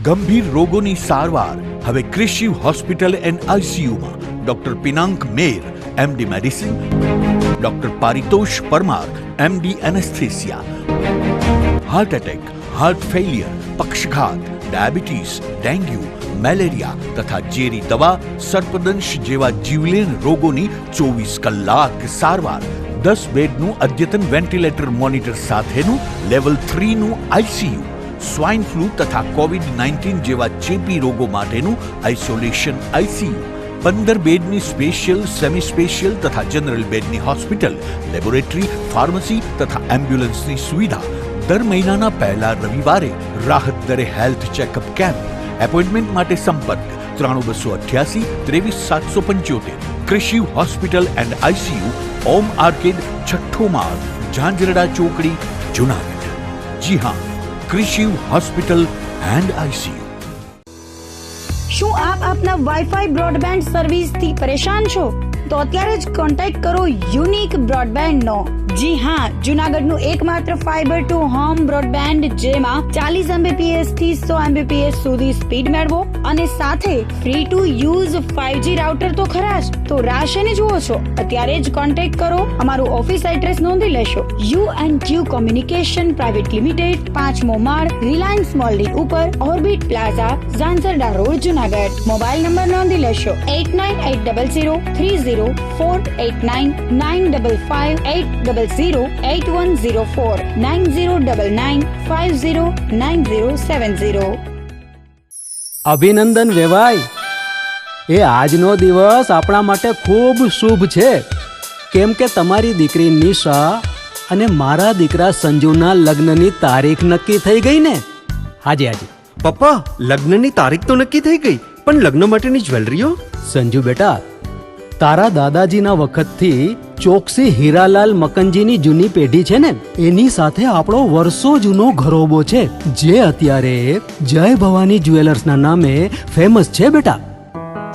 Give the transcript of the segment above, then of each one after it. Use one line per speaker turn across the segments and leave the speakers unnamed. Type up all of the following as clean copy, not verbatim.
ગંભીર રોગોની સારવાર હવે ક્રિશિવ હોસ્પિટલ એન્ડ આઈસીયુમાં doctor Pinank Mer MD medicine, doctor Paritosh Parmar MD anaesthesia, heart attack, heart failure, પક્ષઘાત, ડાયાબિટીસ, ડેન્ગ્યુ, મેલેરિયા તથા ઝેરી દવા, સર્પદંશ જેવા જીવલેણ રોગોની 24 કલાક સારવાર, 10 બેડનું અદ્યતન વેન્ટિલેટર મોનિટર સાથેનું લેવલ 3નું આઈસીયુ, સ્વાઇન ફ્લૂ તથા કોવિડ-19 જેવા ચેપી રોગો માટેનું આઇસોલેશન આઈસીયુ, 15 બેડની સ્પેશિયલ, સેમી સ્પેશિયલ તથા જનરલ બેડની હોસ્પિટલ, લેબોરેટરી, ફાર્મસી તથા એમ્બ્યુલન્સની સુવિધા, દર મહિનાના પહેલા રવિવારે રાહત દરે હેલ્થ ચેકઅપ કેમ્પ. એપોઇન્ટમેન્ટ માટે સંપર્ક 9288 23775. Krishiv hospital and ICU, Om arcade, છઠ્ઠો માળ, ઝાંઝરડા ચોકડી, જુનાગઢ. જી હા, ક્રિશિવ હોસ્પિટલ એન્ડ આઈસીયુ.
શું આપ આપના વાઈફાઈ બ્રોડબેન્ડ સર્વિસ થી પરેશાન છો? તો અત્યારે જ કોન્ટેક્ટ કરો યુનિક બ્રોડબેન્ડ નો. જી હા, જુનાગઢનું એકમાત્ર ફાઈબર ટુ હોમ બ્રોડબેન્ડ, જેમાં 40 Mbps થી 100 Mbps સુધી સ્પીડ મેળવો અને સાથે free to use 5G router તો ખરા જ. તો રાહ શેની જુઓ છો? અત્યારે જ કોન્ટેક્ટ કરો. અમારું ઓફિસ એડ્રેસ નોંધી લેશો. U&Q કોમ્યુનિકેશન પ્રાઇવેટ લિમિટેડ, 5મો માળ, રિલાયન્સ મોલની ઉપર, orbit plaza, Zanzarda road, Junagadh. Mobile number નોંધી લેશો 89800304899558008104 9099509070.
અભિનંદન વેવાય. એ આજનો દિવસ આપણા માટે ખૂબ શુભ છે, કેમ કે તમારી દીકરી નિશા અને મારા દીકરા સંજુના લગ્નની તારીખ નક્કી થઈ ગઈ ને. હાજી હાજી
પપ્પા, લગ્નની તારીખ તો નક્કી થઈ ગઈ, પણ લગ્ન માટેની જ્વેલરીઓ?
સંજુ બેટા, તારા દાદાજીના વખતથી ચોકસી હીરાલાલ મકનજીની જૂની પેઢી છે ને, એની સાથે આપણો વર્ષો જૂનો ઘરોબો છે, જે અત્યારે જય ભવાની જ્વેલર્સના નામે ફેમસ છે બેટા.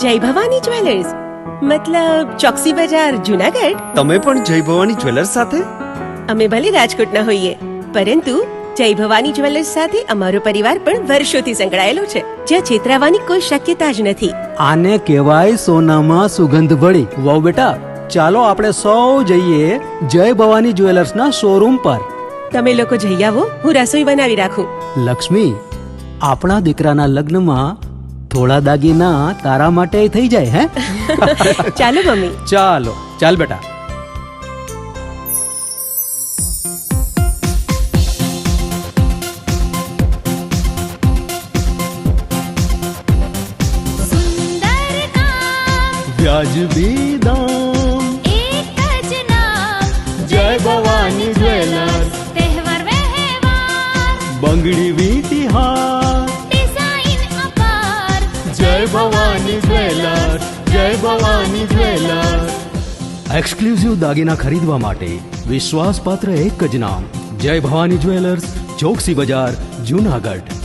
જય ભવાની જ્વેલર્સ મતલબ ચોકસી બજાર, જુનાગઢ?
તમે પણ જય ભવાની જ્વેલર્સ સાથે?
અમે ભલે રાજકોટના હોઈએ, પરંતુ જય ભવાની જ્વેલર્સ સાથે અમારો પરિવાર પણ વર્ષોથી સંકળાયેલો છે, જ્યાં છેતરાવાની કોઈ શક્યતા જ નથી.
આને કહેવાય સોનામાં સુગંધ ભળી. વાવ બેટા, ચાલો આપણે સૌ જઈએ જય ભવાની જ્વેલર્સના શોરૂમ પર.
તમે લોકો જઈ આવો, હું રસોઈ બનાવી રાખું.
લક્ષ્મી, આપણા દીકરાના લગ્નમાં થોડા દાગીના તારા માટે થઈ જાય. હે
ચાલો મમ્મી.
ચાલો ચાલ બેટા. વ્યાજબી દામ,
એક જ નામ,
જય ભવાની જ્વેલર્સ.
તહેવાર વ્યવહાર,
બંગડી વીંટી હાર,
ડિઝાઇન અપાર,
જય ભવાની જ્વેલર્સ, જય ભવાની જ્વેલર્સ. એક્સક્લુઝિવ દાગીના ખરીદવા માટે વિશ્વાસપાત્ર એક જ નામ, જય ભવાની જ્વેલર્સ, ચોકસી બજાર, જુનાગઢ.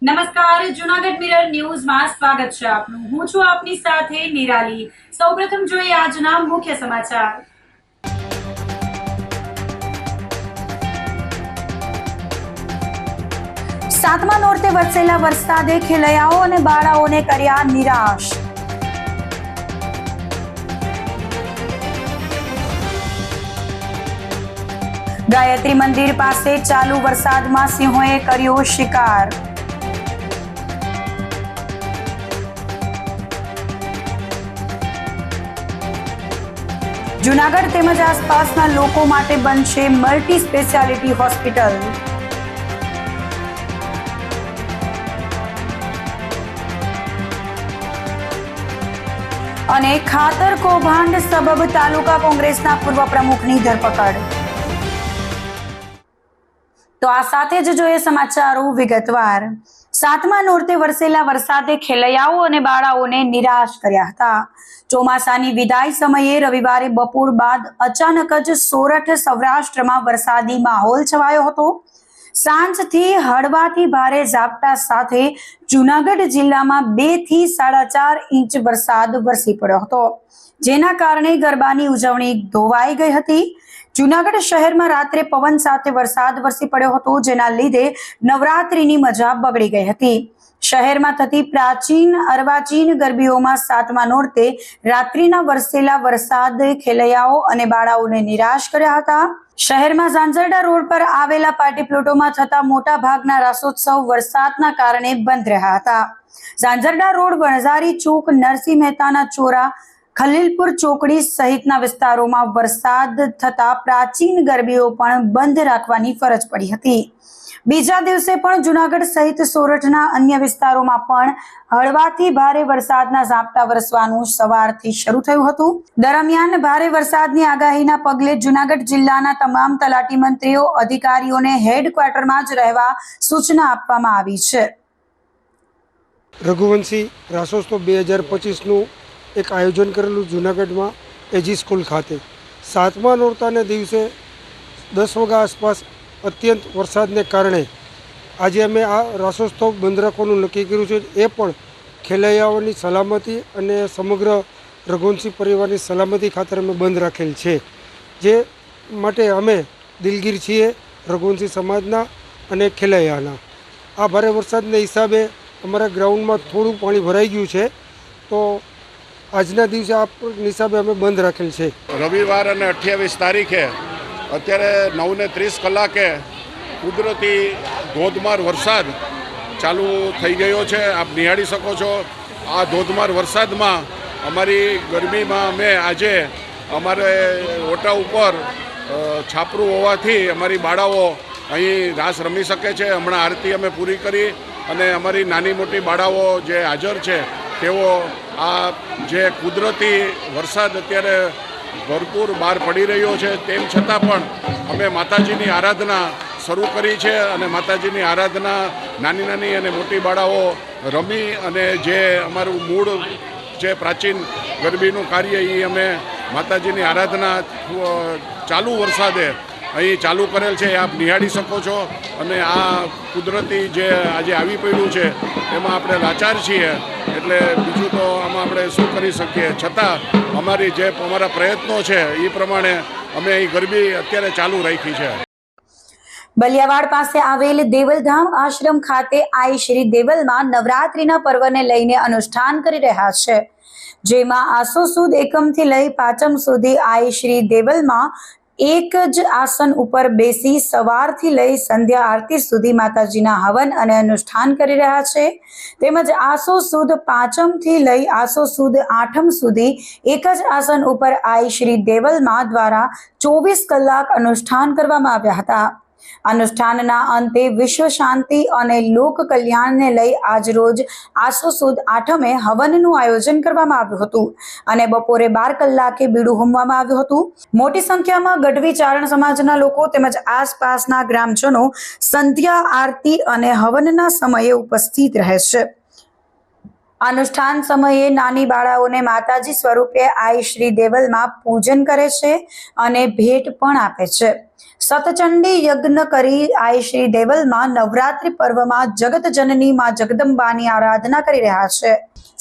નમસ્કાર, જુનાગઢ મિરર ન્યૂઝમાં સ્વાગત છે આપનું. હું છું આપની સાથે નિરાલી. સૌપ્રથમ જોઈએ આજના મુખ્ય સમાચાર.
સાતમા નોરતે વરસેલા વરસાદે ખેલૈયાઓ અને બાળાઓને કર્યા નિરાશ. ગાયત્રી મંદિર પાસે ચાલુ વરસાદમાં સિંહોએ કર્યો શિકાર. જુનાગઢ તેમજ આસપાસના લોકો માટે બનશે મલ્ટી સ્પેશિયાલિટી હોસ્પિટલ. અને ખાતર કૌભાંડ સબબ તાલુકા કોંગ્રેસના પૂર્વ પ્રમુખની ધરપકડ. તો આ સાથે જ જોઈએ સમાચારો વિગતવાર. 7મા નોરતે વરસેલા વરસાદે ખેલૈયાઓ અને બાળાઓને નિરાશ કર્યા હતા. ચોમાસાની વિદાય સમયે રવિવારે બપોર બાદ અચાનક જ સોરઠ સૌરાષ્ટ્રમાં વરસાદી માહોલ છવાયો હતો. સાંજથી હળવાથી ભારે ઝાપટા સાથે જૂનાગઢ જિલ્લામાં 2 થી 4.5 ઇંચ વરસાદ વરસી પડ્યો હતો, જેના કારણે ગરબાની ઉજવણી ધોવાઈ ગઈ હતી. જૂનાગઢ શહેરમાં રાત્રે પવન સાથે વરસાદ વરસી પડ્યો હતો, જેના લીધે નવરાત્રીની મજા બગડી ગઈ હતી. શહેરમાં થતી પ્રાચીન અર્વાચીન ગરબીઓમાં 7મા નોરતે રાત્રિના વરસેલા વરસાદ ખેલૈયાઓ અને બાળાઓને નિરાશ કર્યા હતા. શહેરમાં ઝાંઝરડા રોડ પર આવેલા પાર્ટી પ્લોટોમાં થતા મોટા ભાગના રાસોત્સવ વરસાદના કારણે બંધ રહ્યા હતા. ઝાંઝરડા રોડ, વણઝારી ચોક, નરસિંહ મહેતાના ચોરા, ખલીલપુર ચોકડી સહિતના વિસ્તારોમાં વરસાદ થતા પ્રાચીન ગરબીઓ પણ બંધ રાખવાની ફરજ પડી હતી. બીજા દિવસે પણ જૂનાગઢ સહિત સોરઠના અન્ય વિસ્તારોમાં પણ હળવાથી ભારે વરસાદના ઝાપટા વરસવાનું સવારથી શરૂ થયું હતું. દરમિયાન ભારે વરસાદની આગાહીના પગલે જૂનાગઢ જિલ્લાના તમામ તલાટી મંત્રીઓ, અધિકારીઓને હેડક્વાર્ટરમાં જ રહેવા સૂચના આપવામાં આવી છે.
રઘુવંશી રાસોત્સવ 2025નું એક આયોજન કરેલું જૂનાગઢમાં એજી સ્કૂલ ખાતે 7મા નોરતાના દિવસે 10 વાગ્યા આસપાસ અત્યંત વરસાદને કારણે આજે અમે આ રાસોત્સવ બંધ રાખવાનું નક્કી કર્યું છે. એ પણ ખેલૈયાઓની સલામતી અને સમગ્ર રઘુવંશી પરિવારની સલામતી ખાતર અમે બંધ રાખેલ છે. જે માટે અમે દિલગીર છીએ રઘુવંશી સમાજના અને ખેલૈયાના. આ ભારે વરસાદને હિસાબે અમારા ગ્રાઉન્ડમાં થોડું પાણી ભરાઈ ગયું છે, તો આજના દિવસે આ હિસાબે અમે બંધ રાખેલ છે.
રવિવાર અને 28 તારીખે અત્યારે 9:30 કલાકે કુદરતી ધોધમાર વરસાદ ચાલુ થઈ ગયો છે. આપ નિહાળી શકો છો. આ ધોધમાર વરસાદમાં અમારી ગરમીમાં અમે આજે અમારે ઓટા ઉપર છાપરું હોવાથી અમારી બાળાઓ અહીં રાસ રમી શકે છે. હમણાં આરતી અમે પૂરી કરી અને અમારી નાની મોટી બાળાઓ જે હાજર છે તેઓ આ જે કુદરતી વરસાદ અત્યારે ભરપૂર બહાર પડી રહ્યો છે તેમ છતાં પણ અમે માતાજીની આરાધના શરૂ કરી છે અને માતાજીની આરાધના નાની નાની અને મોટી બાળાઓ રમી અને જે અમારું મૂળ જે પ્રાચીન ગરબીનું કાર્ય એ અમે માતાજીની આરાધના ચાલુ વરસાદે અહીં ચાલુ કરેલ છે. આપ નિહાળી શકો છો. અને આ કુદરતી જે આજે આવી પડ્યું છે એમાં આપણે લાચાર છીએ, એટલે બીજું તો આમાં આપણે શું કરી શકીએ. છતાં અમારા પ્રયત્નો છે એ પ્રમાણે અમે અહીં ગરબી અત્યારે ચાલુ રાખી છે.
બલિયાવાડ પાસે આવેલ દેવલધામ આશ્રમ ખાતે આઈ શ્રી દેવલમાં નવરાત્રીના પર્વને લઈને અનુષ્ઠાન કરી રહ્યા છે, જેમાં આસો સુદ એકમથી લઈ પાંચમ સુધી આઈ શ્રી દેવલમાં એક જ આસન ઉપર બેસી સવારથી લઈ સંધ્યા આરતી સુધી માતાજીના હવન અને અનુષ્ઠાન કરી રહ્યા છે. તેમજ આસો સુદ પાંચમથી લઈ આસો સુદ આઠમ સુધી એક જ આસન ઉપર આઈ શ્રી દેવલમાં દ્વારા 24 કલાક અનુષ્ઠાન કરવામાં આવ્યા હતા. અનુષ્ઠાનના અંતે વિશ્વ શાંતિ અને લોક કલ્યાણને લઈ આજરોજ આસો સુદ આઠમે હવનનું આયોજન કરવામાં આવ્યું હતું અને બપોરે 12 કલાકે બીડું હોમવામાં આવ્યું હતું. મોટી સંખ્યામાં ગઢવી ચારણ સમાજના લોકો તેમજ આસપાસના ગ્રામજનો સંધ્યા આરતી અને હવનના સમયે ઉપસ્થિત રહે છે. અનુષ્ઠાન સમયે નાની બાળાઓને માતાજી સ્વરૂપે આઈ શ્રી દેવલમાં પૂજન કરે છે અને ભેટ પણ આપે છે. સતચંડી યજ્ઞ કરી આઈ શ્રી દેવલમાં નવરાત્રી પર્વમાં જગત જનની માં જગદંબાની આરાધના કરી રહ્યા છે.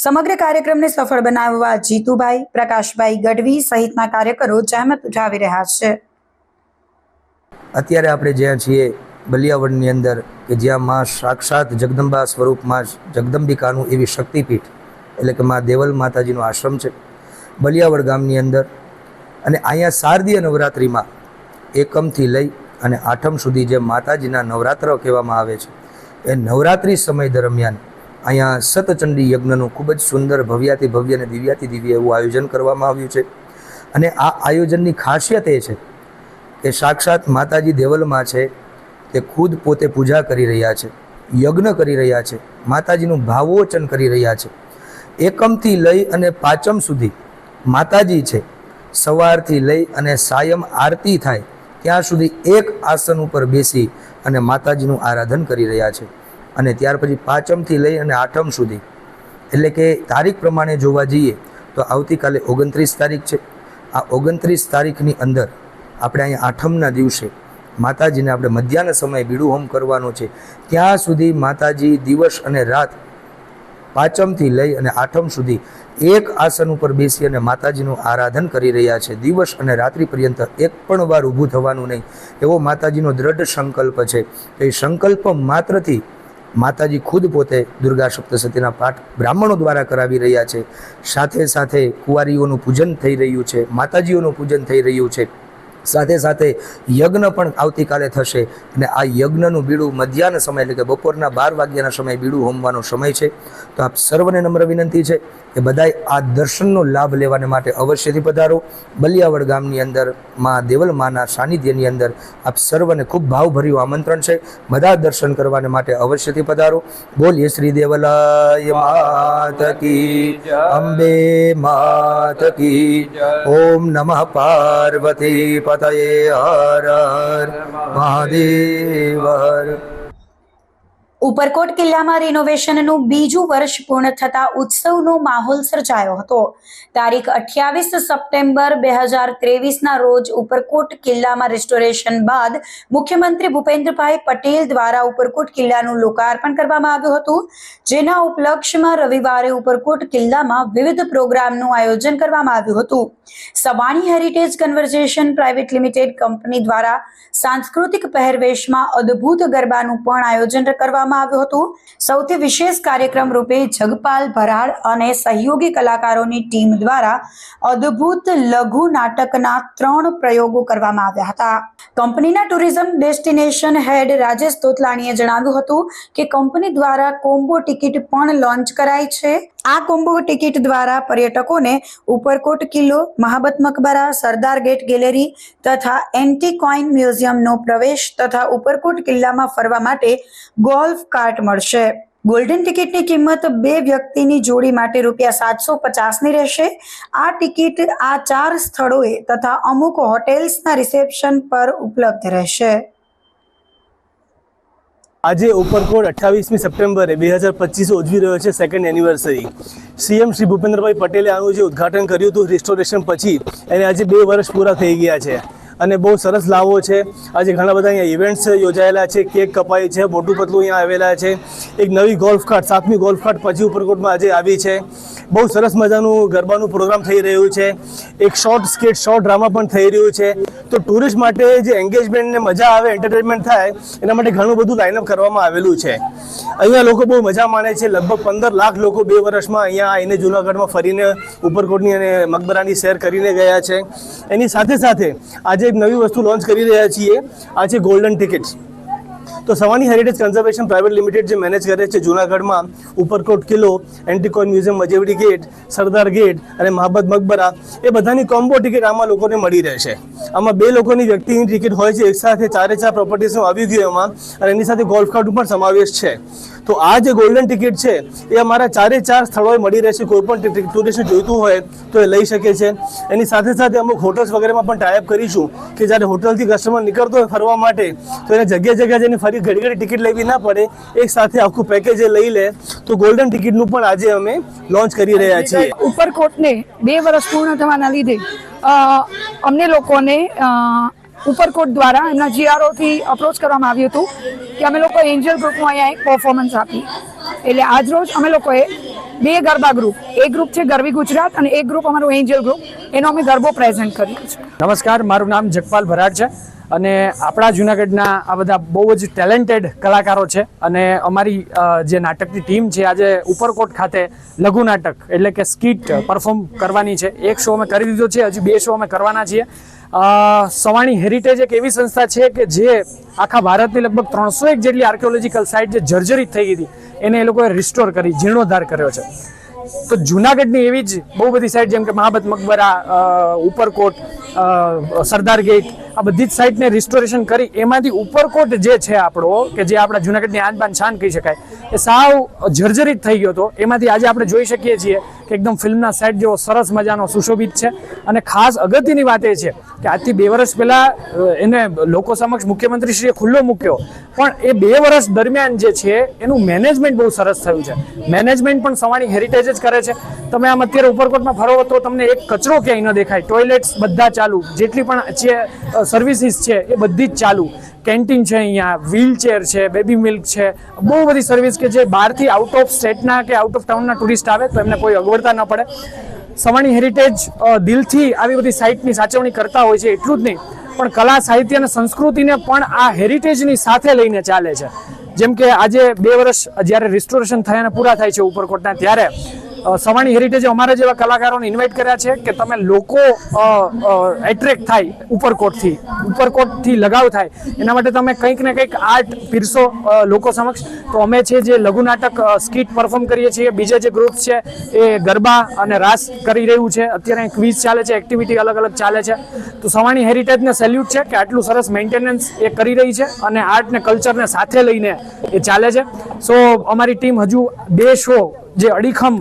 સમગ્ર કાર્યક્રમને સફળ બનાવવા જીતુભાઈ, પ્રકાશભાઈ ગઢવી સહિતના કાર્યકરો જહેમત ઉઠાવી રહ્યા છે.
અત્યારે આપણે જ્યાં છીએ બલિયાવડની અંદર, કે જ્યાં માં સાક્ષાત જગદંબા સ્વરૂપમાં જગદંબિકાનું એવી શક્તિપીઠ એટલે કે માં દેવલ માતાજીનો આશ્રમ છે બલિયાવડ ગામની અંદર. અને અહીંયા શારદીય નવરાત્રિમાં એકમથી લઈ અને આઠમ સુધી જે માતાજીના નવરાત્ર કહેવામાં આવે છે, એ નવરાત્રિ સમય દરમિયાન અહીંયા સતચંડી યજ્ઞનું ખૂબ જ સુંદર ભવ્યાતિ ભવ્ય અને દિવ્યાતિ દિવ્ય એવું આયોજન કરવામાં આવ્યું છે. અને આ આયોજનની ખાસિયત એ છે કે સાક્ષાત માતાજી દેવલમાં છે તે ખુદ પોતે પૂજા કરી રહ્યા છે, યજ્ઞ કરી રહ્યા છે, માતાજીનું ભાવોચન કરી રહ્યા છે. એકમથી લઈ અને પાંચમ સુધી માતાજી છે સવારથી લઈ અને સાયમ આરતી થાય ત્યાં સુધી એક આસન ઉપર બેસી અને માતાજીનું આરાધન કરી રહ્યા છે. અને ત્યાર પછી પાંચમથી લઈ અને આઠમ સુધી, એટલે કે તારીખ પ્રમાણે જોવા જઈએ તો આવતીકાલે 29 તારીખ છે. આ 29 તારીખની અંદર આપણે અહીંયા આઠમના દિવસે માતાજીને આપણે મધ્યાહન સમયે બીડું હોમ કરવાનો છે. ત્યાં સુધી માતાજી દિવસ અને રાત પાંચમથી લઈ અને આઠમ સુધી એક આસન ઉપર બેસી અને માતાજીનું આરાધન કરી રહ્યા છે. દિવસ અને રાત્રિ પર્યંત એક પણ વાર ઊભું થવાનું નહીં, એવો માતાજીનો દ્રઢ સંકલ્પ છે. એ સંકલ્પ માત્રથી માતાજી ખુદ પોતે દુર્ગા સપ્તશતીના પાઠ બ્રાહ્મણો દ્વારા કરાવી રહ્યા છે. સાથે સાથે કુંવારીઓનું પૂજન થઈ રહ્યું છે, માતાજીઓનું પૂજન થઈ રહ્યું છે. સાથે સાથે યજ્ઞ પણ આવતીકાલે થશે અને આ યજ્ઞનું બીડું મધ્યાહન સમય એટલે કે બપોરના 12 વાગ્યાના સમયે બીડું હોમવાનો સમય છે. તો આપ સર્વને નમ્ર વિનંતી છે કે બધાય આ દર્શનનો લાભ લેવાને માટે અવશ્યથી પધારો. બલિયાવડ ગામની અંદર માં દેવલ માના સાનિધ્યની અંદર આપ સર્વને ખૂબ ભાવભર્યું આમંત્રણ છે. બધા દર્શન કરવાને માટે અવશ્યથી પધારો. બોલીએ શ્રી દેવલાય માત કી, અંબે માત કી. ઓમ નમઃ પાર્વતી પતયે હર હર મહાદેવ હર.
ઉપરકોટ કિલ્લામાં રિનોવેશનનું બીજું વર્ષ પૂર્ણ થતા ઉત્સવનો માહોલ સર્જાયો હતો. તારીખ 28 સપ્ટેમ્બર 2023ના રોજ ઉપરકોટ કિલ્લામાં રિસ્ટોરેશન બાદ મુખ્યમંત્રી ભૂપેન્દ્રભાઈ પટેલ દ્વારા ઉપરકોટ કિલ્લાનું લોકાર્પણ કરવામાં આવ્યું હતું. જેના ઉપલક્ષ્યમાં રવિવારે ઉપરકોટ કિલ્લામાં વિવિધ પ્રોગ્રામનું આયોજન કરવામાં આવ્યું હતું. Savani heritage conversion private limited company દ્વારા સાંસ્કૃતિક પહેરવેશમાં અદ્ભુત ગરબાનું પણ આયોજન કરવામાં આવ્યું હતું. સૌથી વિશેષ કાર્યક્રમ રૂપે જગપાલ ભરાડ અને સહયોગી કલાકારોની ટીમ દ્વારા અદ્ભુત લઘુ નાટકના 3 પ્રયોગો કરવામાં આવ્યા હતા. કંપનીના ટુરિઝમ ડેસ્ટિનેશન હેડ રાજેશ તોતલાણીએ જણાવ્યું હતું કે કંપની દ્વારા કોમ્બો ટિકિટ પણ લોન્ચ કરાઈ છે. આ કોમ્બો ટિકિટ દ્વારા પર્યટકોને ઉપરકોટ કિલ્લો, મહાબત મકબરા, સરદાર ગેટ ગેલેરી તથા એન્ટી કોઇન મ્યુઝિયમનો પ્રવેશ તથા ઉપરકોટ કિલ્લામાં ફરવા માટે ગોલ્ફ કાર્ટ મળશે. ગોલ્ડન ટિકિટની કિંમત 2 વ્યક્તિની જોડી માટે ₹750ની રહેશે. આ ટિકિટ આ 4 સ્થળોએ તથા અમુક હોટેલ્સના રિસેપ્શન પર ઉપલબ્ધ રહેશે.
આજે ઉપરકોટ 28મી સપ્ટેમ્બરે 2025 ઉજવી રહ્યો છે 2nd anniversary. CM Shri Bhupendrabhai પટેલે આનું જે ઉદ્ઘાટન કર્યું હતું રિસ્ટોરેશન પછી, એને આજે 2 વર્ષ પૂરા થઈ ગયા છે અને બહુ સરસ લાવો છે. આજે ઘણા બધા અહીંયા ઇવેન્ટ્સ યોજાયેલા છે, કેક કપાઈ છે, મોટું પતલું અહીંયા આવેલા છે. એક નવી ગોલ્ફ કાર્ટ, 7મી ગોલ્ફ કાર્ટ પછી ઉપરકોટમાં આજે આવી છે. બહુ સરસ મજાનું ગરબાનું પ્રોગ્રામ થઈ રહ્યું છે. એક શોર્ટ ડ્રામા પણ થઈ રહ્યું છે. તો ટુરિસ્ટ માટે જે એન્ગેજમેન્ટ ને મજા આવે, એન્ટરટેનમેન્ટ થાય, એના માટે ઘણું બધું લાઇનઅપ કરવામાં આવેલું છે. અહીંયા લોકો બહુ મજા માણે છે. લગભગ 15 લાખ લોકો 2 વર્ષમાં અહીંયા આવીને જૂનાગઢમાં ફરીને ઉપરકોટની અને મકબરાની સૈર કરીને ગયા છે. એની સાથે સાથે આજે એક નવી વસ્તુ લોન્ચ કરી રહ્યા છીએ. આ છે ગોલ્ડન ટિકિટ્સ. તો Savani heritage conservation private limited જે મેનેજ કરે છે જૂનાગઢમાં ઉપરકોટ કિલ્લો, antique coin museum, Majevadi gate, Sardar gate અને મહાબત મકબરા, એ બધાની કોમ્બો ટિકિટ આમાં લોકોને મળી રહેશે. આમાં 2 લોકોની વ્યક્તિની ટિકિટ હોય છે. એક સાથે 4 પ્રોપર્ટીઝનું આવી ગયું એમાં, અને એની સાથે ગોલ્ફ કાર્ટનો પણ સમાવેશ છે. તો આ જે ગોલ્ડન ટિકિટ છે એ અમારા 4 સ્થળોએ મળી રહેશે. કોઈ પણ ટુરિસ્ટ જોઈતું હોય તો એ લઈ શકે છે. એની સાથે સાથે અમુક હોટલ્સ વગેરેમાં પણ ટાઈપ કરીશું કે જ્યારે હોટલથી કસ્ટમર નીકળતો હોય ફરવા માટે તો એને જગ્યા જઈને ફરી ઘડી ટિકિટ લેવી ના પડે, એક સાથે આખું પેકેજ લઈ લે. તો ગોલ્ડન ટિકિટનું પણ આજે અમે લોન્ચ કરી રહ્યા છીએ.
ઉપરકોટને 2 વર્ષ પૂર્ણ થવાના લીધે અમને લોકોને ઉપરકોટ દ્વારા એમના જીઆરઓથી અપ્રોચ કરવામાં આવ્યું હતું કે અમે લોકો એન્જલ ગ્રુપનું અહીંયા એક પરફોર્મન્સ આપી. એટલે આજરોજ અમે લોકોએ 2 ગરબા ગ્રુપ, એક ગ્રુપ છે ગરવી ગુજરાત અને એક ગ્રુપ અમારું એન્જલ ગ્રુપ, એનો અમે ગરબો પ્રેઝન્ટ કર્યો છે.
નમસ્કાર, મારું નામ જગપાલ ભરાડ છે અને આપણા જૂનાગઢના આ બધા બહુ જ ટેલેન્ટેડ કલાકારો છે અને અમારી જે નાટકની ટીમ છે આજે ઉપરકોટ ખાતે લઘુ નાટક એટલે કે સ્કીટ પરફોર્મ કરવાની છે. 1 શો અમે કરી દીધો છે, હજી 2 શો અમે કરવાના છીએ. સવાણી હેરિટેજ એક એવી સંસ્થા છે કે જે આખા ભારતની લગભગ 301 જેટલી આર્કિયોલોજીકલ સાઇટ જે જર્જરિત થઈ ગઈ હતી એને એ લોકોએ રિસ્ટોર કરી, જીર્ણોદ્ધાર કર્યો છે. તો જૂનાગઢની એવી જ બહુ બધી સાઇટ જેમ કે મહાબત મકબરા, ઉપરકોટ, સરદાર ગેટ, આ બધી જ સાઇટને રિસ્ટોરેશન કરી એમાંથી ઉપરકોટ જે છે આપણો, કે જે આપણા જૂનાગઢની આન બાન શાન કહી શકાય, એ સાવ જર્જરિત થઈ ગયો હતો. એમાંથી આજે આપણે જોઈ શકીએ છીએ કે એકદમ ફિલ્મના સેટ જેવો સરસ મજાનો સુશોભિત છે. અને ખાસ અગત્યની વાત એ છે કે આજથી 2 વર્ષ પહેલાં એને લોકો સમક્ષ મુખ્યમંત્રીશ્રીએ ખુલ્લો મૂક્યો, પણ એ 2 વર્ષ દરમિયાન જે છે એનું મેનેજમેન્ટ બહુ સરસ થયું છે. મેનેજમેન્ટ પણ સવાણી હેરિટેજ જ કરે છે. તમે આમ અત્યારે ઉપરકોટમાં ફરો તો તમને એક કચરો ક્યાંય ન દેખાય. ટોયલેટ્સ બધા ચાલુ, જેટલી પણ છે સર્વિસીસ છે એ બધી જ ચાલુ. કેન્ટીન છે, અહીંયા વ્હીલચેર છે, બેબી મિલ્ક છે, બહુ બધી સર્વિસ કે જે બહારથી આઉટ ઓફ સ્ટેટના કે આઉટ ઓફ ટાઉનના ટુરિસ્ટ આવે તો એમને કોઈ અગવડતા ન પડે. સવાણી હેરિટેજ દિલથી આવી બધી સાઇટની સાચવણી કરતા હોય છે. એટલું જ નહીં, પણ કલા, સાહિત્ય અને સંસ્કૃતિને પણ આ હેરિટેજની સાથે લઈને ચાલે છે. જેમ કે આજે 2 વર્ષ જ્યારે રિસ્ટોરેશન થયાને પૂરા થાય છે ઉપરકોટના, ત્યારે સવાણી હેરિટેજે અમારા જેવા કલાકારોને ઇન્વાઇટ કર્યા છે કે તમે લોકો એટ્રેક્ટ થાય ઉપરકોટથી લગાવ થાય, એના માટે તમે કંઈક ને કંઈક આર્ટ પીરસો લોકો સમક્ષ. તો અમે છે જે લઘુ નાટક સ્કીટ પરફોર્મ કરીએ છીએ. બીજા જે ગ્રુપ્સ છે એ ગરબા અને રાસ કરી રહ્યું છે. અત્યારે ક્વિઝ ચાલે છે, એક્ટિવિટી અલગ અલગ ચાલે છે. તો સવાણી હેરિટેજને સેલ્યુટ છે કે આટલું સરસ મેન્ટેનન્સ એ કરી રહી છે અને આર્ટ ને કલ્ચરને સાથે લઈને એ ચાલે છે. સો અમારી ટીમ હજુ 2 શો જે અડીખમ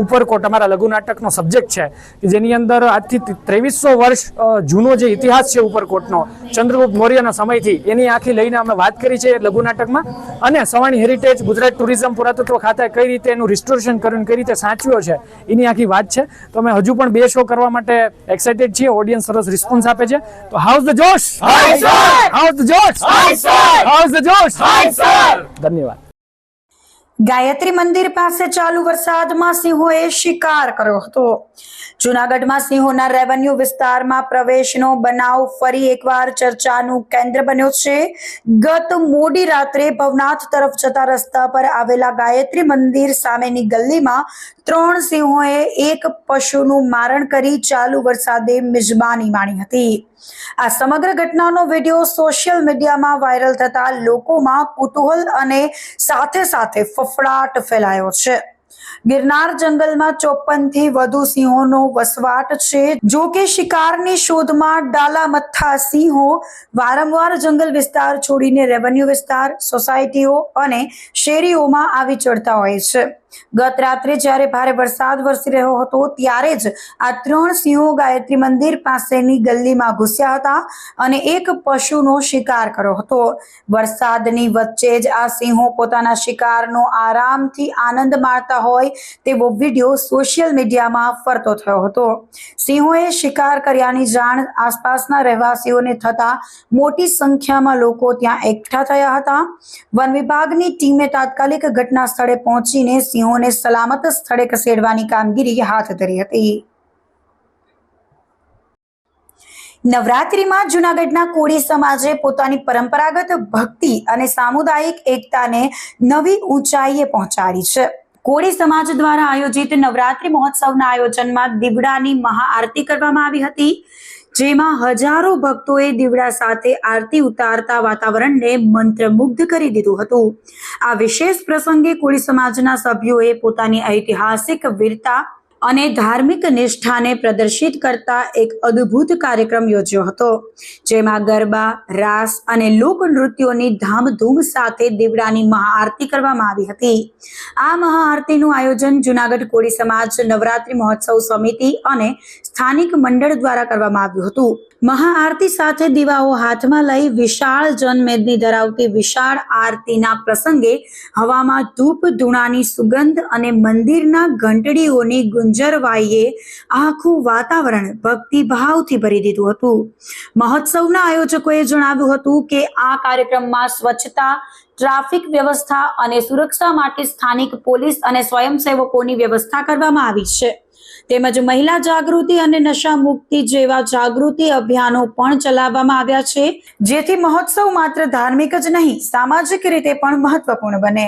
ઉપરકોટ અમારા લઘુ નાટકનો સબ્જેક્ટ છે, કે જેની અંદર આજથી 2300 વર્ષ જૂનો જે ઇતિહાસ છે ઉપરકોટનો, ચંદ્રગુપ્ત મૌર્યના સમયથી, એની આખી લઈને અમે વાત કરી છે લઘુ નાટકમાં. અને સવાણી હેરિટેજ, ગુજરાત ટુરિઝમ પુરાતત્વ ખાતાએ કઈ રીતે એનું રિસ્ટોરેશન કર્યું, કઈ રીતે સાચવ્યો છે, એની આખી વાત છે. તો અમે હજુ પણ 2 શો કરવા માટે એક્સાઇટેડ છીએ. ઓડિયન્સ સરસ રિસ્પોન્સ આપે છે. તો how's the josh, how's the josh, how's the josh. ધન્યવાદ.
ગાયત્રી મંદિર પાસે ચાલુ વરસાદમાં સિંહોએ શિકાર કર્યો હતો. જૂનાગઢમાં સિંહોના રેવન્યુ વિસ્તારમાં પ્રવેશનો બનાવ ફરી એકવાર ચર્ચાનું કેન્દ્ર બન્યો છે. ગત મોડી રાત્રે ભવનાથ તરફ જતા રસ્તા પર આવેલા ગાયત્રી મંદિર સામેની ગલીમાં 3 સિંહોએ એક પશુનું મારણ કરી ચાલુ વરસાદે મિજબાની માણી હતી. આ સમગ્ર ઘટનાનો વિડીયો સોશિયલ મીડિયામાં વાયરલ થતા લોકોમાં કુતૂહલ અને સાથે સાથે ફફડાટ ફેલાયો છે. ગિરનાર જંગલમાં 54 થી વધુ સિંહોનો વસવાટ છે. જો કે શિકારની શોધમાં ડાલામથ્થા સિંહો વારંવાર જંગલ વિસ્તાર છોડીને રેવન્યુ વિસ્તાર, સોસાયટીઓ અને શેરીઓમાં આવી ચડતા હોય છે. ગત રાત્રે જ્યારે ભારે વરસાદ વરસી રહ્યો હતો ત્યારે જ આ 3 સિંહો ગાયત્રી મંદિર પાસેની ગલીમાં ઘૂસ્યા હતા અને એક પશુનો શિકાર કર્યો હતો. વરસાદની વચ્ચે જ આ સિંહો પોતાના શિકારનો આરામથી આનંદ માણતા હોય તેવો વિડીયો સોશિયલ મીડિયામાં ફરતો થયો હતો. સિંહોએ શિકાર કર્યાની જાણ આસપાસના રહેવાસીઓને થતા મોટી સંખ્યામાં લોકો ત્યાં એકઠા થયા હતા. વન વિભાગની ટીમે તાત્કાલિક ઘટના સ્થળે પહોંચીને સિંહોને સલામત સ્થળે ખસેડવાની કામગીરી હાથ ધરી હતી. નવરાત્રિમાં જૂનાગઢના કોળી સમાજે પોતાની પરંપરાગત ભક્તિ અને સામુદાયિક એકતાને નવી ઊંચાઈએ પહોંચાડી છે. કોળી સમાજ દ્વારા આયોજિત નવરાત્રિ મહોત્સવના આયોજનમાં દીવડાની મહાઆરતી કરવામાં આવી હતી, જેમાં હજારો ભક્તોએ દીવડા સાથે આરતી ઉતારતા વાતાવરણને મંત્રમુગ્ધ કરી દીધું હતું. આ વિશેષ પ્રસંગે કોળી સમાજના સભ્યોએ પોતાની ઐતિહાસિક વીરતા અને ધાર્મિક નિષ્ઠાને પ્રદર્શિત કરતા એક અદ્ભુત કાર્યક્રમ યોજ્યો હતો, જેમાં ગરબા, રાસ અને લોકનૃત્યોની ધામધૂમ સાથે દીવડાની મહાઆરતી કરવામાં આવી હતી. આ મહાઆરતીનું આયોજન જૂનાગઢ કોળી સમાજ નવરાત્રિ મહોત્સવ સમિતિ અને સ્થાનિક મંડળ દ્વારા કરવામાં આવ્યું હતું. મહાઆરતી સાથે દીવાઓ હાથમાં લઈ વિશાળ જનમેદની ધરાવતી વિશાળ આરતીના પ્રસંગે હવામાં ધૂપ ધૂણાની સુગંધ અને મંદિરના ઘંટડીઓની ગુંજરવાઈએ આખું વાતાવરણ ભક્તિભાવથી ભરી દીધું હતું. મહોત્સવના આયોજકોએ જણાવ્યું હતું કે આ કાર્યક્રમમાં સ્વચ્છતા, ટ્રાફિક વ્યવસ્થા અને સુરક્ષા માટે સ્થાનિક પોલીસ અને સ્વયંસેવકોની વ્યવસ્થા કરવામાં આવી છે. તેમજ મહિલા જાગૃતિ અને નશા મુક્તિ જેવા જાગૃતિ અભિયાનો પણ ચલાવવામાં આવ્યા છે, જેથી મહોત્સવ માત્ર ધાર્મિક જ નહીં, સામાજિક રીતે પણ મહત્વપૂર્ણ બને.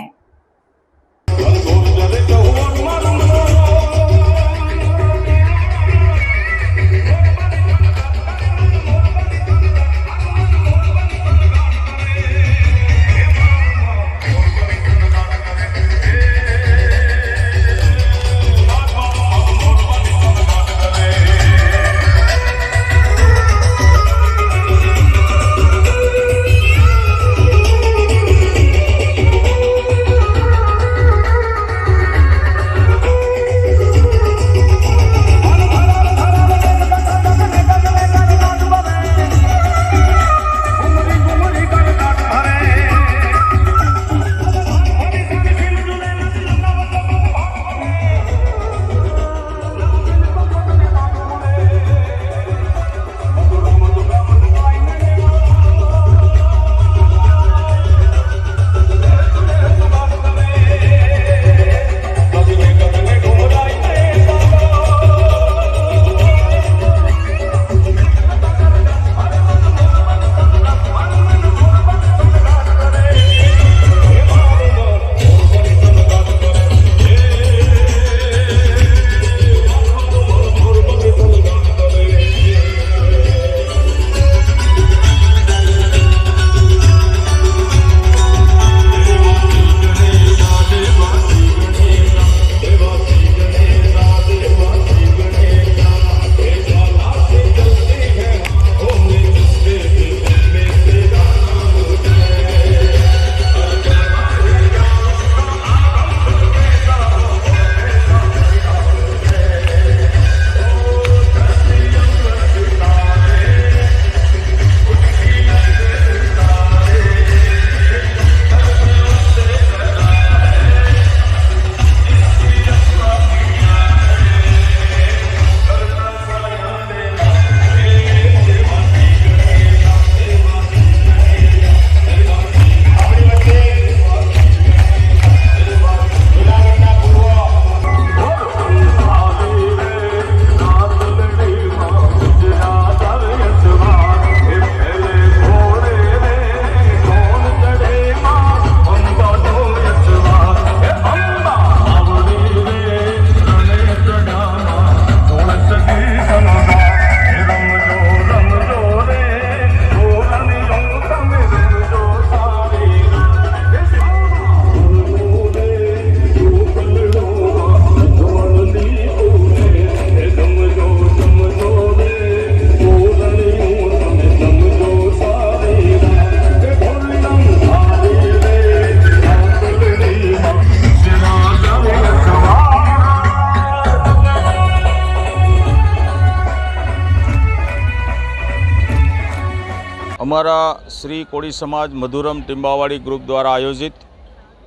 અમારા શ્રી કોળી સમાજ મધુરમ ટીંબાવાડી ગ્રુપ દ્વારા આયોજિત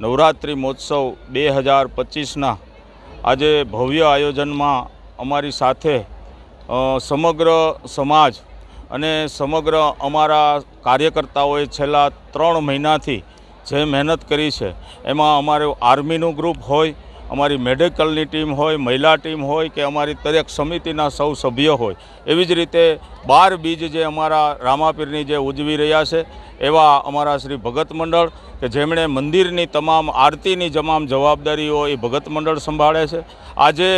નવરાત્રિ મહોત્સવ 2025ના આજે ભવ્ય આયોજનમાં અમારી સાથે સમગ્ર સમાજ અને સમગ્ર અમારા કાર્યકર્તાઓએ છેલ્લા 3 મહિનાથી જે મહેનત કરી છે એમાં અમારું આર્મીનું ગ્રુપ હોય, અમારી મેડિકલની ટીમ હોય, મહિલા ટીમ હોય કે અમારી દરેક સમિતિના સૌ સભ્યો હોય, એવી જ રીતે 12 બીજ જે અમારા રામાપીરની જે ઉજવી રહ્યા છે એવા અમારા શ્રી ભગત મંડળ કે જેમણે મંદિરની તમામ આરતીની તમામ જવાબદારીઓ એ ભગત મંડળ સંભાળે છે. આજે